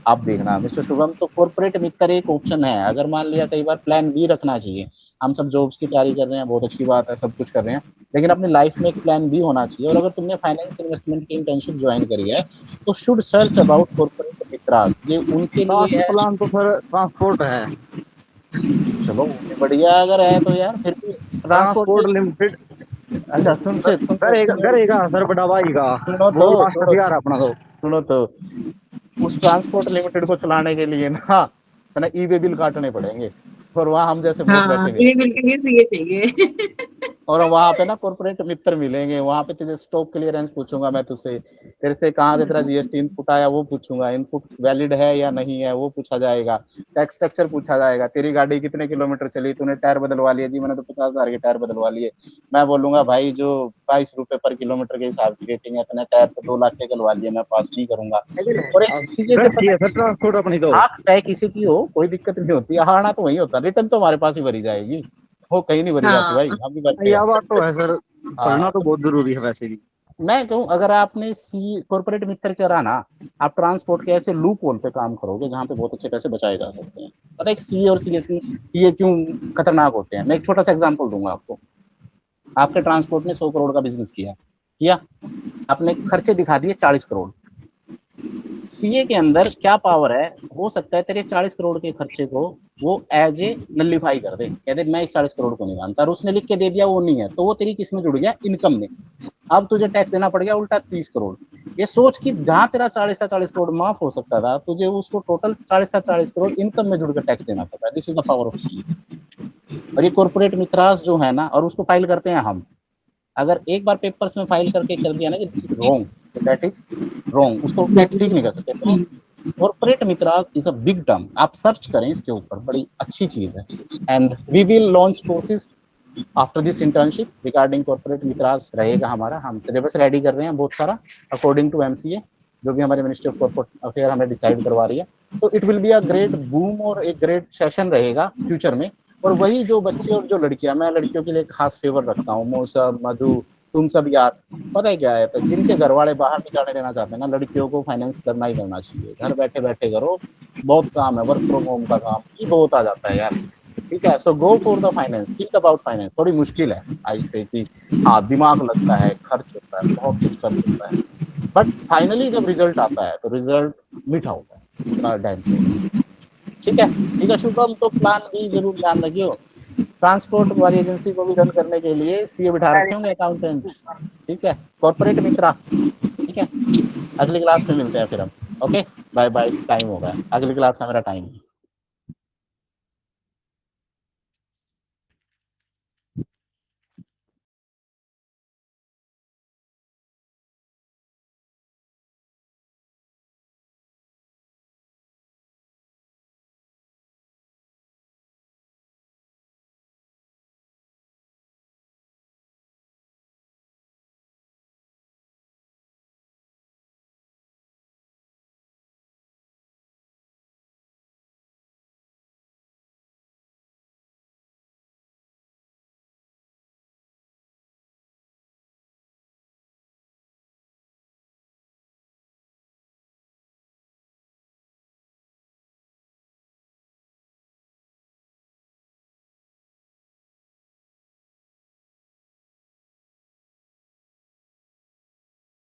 आप देखना मिस्टर शुभम। तो कॉर्पोरेट मित्र एक ऑप्शन है। अगर मान लिया कई बार प्लान बी रखना चाहिए, हम सब जॉब्स की तैयारी कर रहे हैं, बहुत अच्छी बात है, सब कुछ कर रहे हैं, लेकिन अपनी लाइफ में एक प्लान बी होना चाहिए। और अगर तुमने फाइनेंस इन्वेस्टमेंट की इंटर्नशिप ज्वाइन करी है, तो should search about corporate Mitraz. ये उनके लिए है। प्लान तो सर ट्रांसपोर्ट है, चलो बढ़िया, अगर है तो यार फिर भी ट्रांसपोर्ट लिमिटेड। अच्छा सुन करेगा सर बड़ा भाई का, सुनो वो लास्ट तो हथियार अपना तो। सुनो तो, उस ट्रांसपोर्ट लिमिटेड को चलाने के लिए ना ई वे बिल काटने पड़ेंगे, और वहाँ हम जैसे बहुत हाँ, बैठेंगे, ये मिलके ये सीए चाहिए। और वहां पे ना कॉर्पोरेट मित्र मिलेंगे। वहां पे तुझे स्टॉक क्लियरेंस पूछूंगा मैं तुझसे, तेरे से कहाँ से तेरा जीएसटी इनपुट आया वो पूछूंगा, इनपुट वैलिड है या नहीं है वो पूछा जाएगा, टैक्स स्ट्रक्चर पूछा जाएगा, तेरी गाड़ी कितने किलोमीटर चली, तूने टायर बदलवा लिए, जी मैंने तो 50,000 के टायर बदलवा लिए। मैं बोलूंगा भाई जो 22 रुपए पर किलोमीटर के हिसाब की रेटिंग है, अपने टायर पे 2 लाख के डलवा लिए, मैं पास नहीं करूंगा। और एक सीए से सर ट्रांसपोर्ट अपनी तो। हाँ, चाहे किसी की हो कोई दिक्कत नहीं होती, हारना तो वही होता, रिटर्न तो हमारे पास ही भरी जाएगी, वो कहीं नहीं भरी जाती भाई, हाँ, हम भी भरते यह हैं। बात तो है सर, पढ़ना तो तो बहुत जरूरी है वैसे भी। मैं कहूँ अगर आपने सी कॉर्पोरेट मित्र करा ना, आप ट्रांसपोर्ट के ऐसे लूप होल पे काम करोगे जहाँ पे बहुत अच्छे पैसे बचाए जा सकते हैं। पता है सीए और सीए क्यों खतरनाक होते हैं? मैं एक छोटा सा एग्जांपल दूंगा आपको। आपके ट्रांसपोर्ट ने 100 करोड़ का बिजनेस किया, आपने खर्चे दिखा दिए 40 करोड़। सीए के अंदर क्या पावर है, हो सकता है तेरे 40 करोड़ के खर्चे को वो एज ए नलिफाई कर दे, कह दे मैं इस 40 करोड़ को नहीं मानता, और उसने लिख के दे दिया वो नहीं है, तो वो तेरी किस में जुड़ गया, इनकम में। अब तुझे टैक्स देना पड़ गया उल्टा 30 करोड़। ये सोच कि जहां तेरा 40 का 40 करोड़ माफ हो सकता था, तुझे उसको टोटल 40 का 40 करोड़ इनकम में जुड़कर टैक्स देना पड़ता है। This is the power of CA. और ये कॉर्पोरेट मित्रास जो है ना, और उसको फाइल करते हैं हम, अगर एक बार पेपर्स में फाइल करके कर दिया ना कि this is wrong, that is wrong, उसको ठीक नहीं कर सकते। तो corporate Mitras is a big term, आप सर्च करें इसके ऊपर, बड़ी अच्छी चीज है। And we will launch courses after this internship regarding corporate Mitras रहेगा हमारा। हम सिलेबस रेडी कर रहे हैं बहुत सारा अकॉर्डिंग टू एमसीए, जो भी हमारे मिनिस्ट्री ऑफ कॉर्पोरेट अफेयर हमें डिसाइड करवा रही है। तो it will be a great boom और एक ग्रेट सेशन रहेगा फ्यूचर में। और वही जो बच्चे और जो लड़कियां, मैं लड़कियों के लिए खास फेवर रखता हूँ, मौसम, मधु, तुम सब यार, पता है क्या है, तो जिनके घर वाले बाहर नहीं जाने देना चाहते ना, लड़कियों को फाइनेंस करना ही करना चाहिए। घर बैठे बैठे करो, बहुत काम है, वर्क फ्रॉम होम का काम ही बहुत आ जाता है यार। ठीक है, so go for the finance, think about finance. थोड़ी मुश्किल है आई से कि हाँ दिमाग लगता है, खर्च होता है, बहुत कुछ खर्च होता है, बट फाइनली जब रिजल्ट आता है तो रिजल्ट मीठा होता है, इतना टेंशन। ठीक है, ठीक है शुभम, तो प्लान भी जरूर ध्यान रखियो। ट्रांसपोर्ट वाली एजेंसी को भी रन करने के लिए सीए बिठा रखे होंगे, अकाउंटेंट। ठीक है, कॉर्पोरेट मित्रा। ठीक है, अगली क्लास में मिलते हैं फिर हम। ओके, बाय बाय, टाइम हो गया, अगली क्लास में मेरा टाइम है।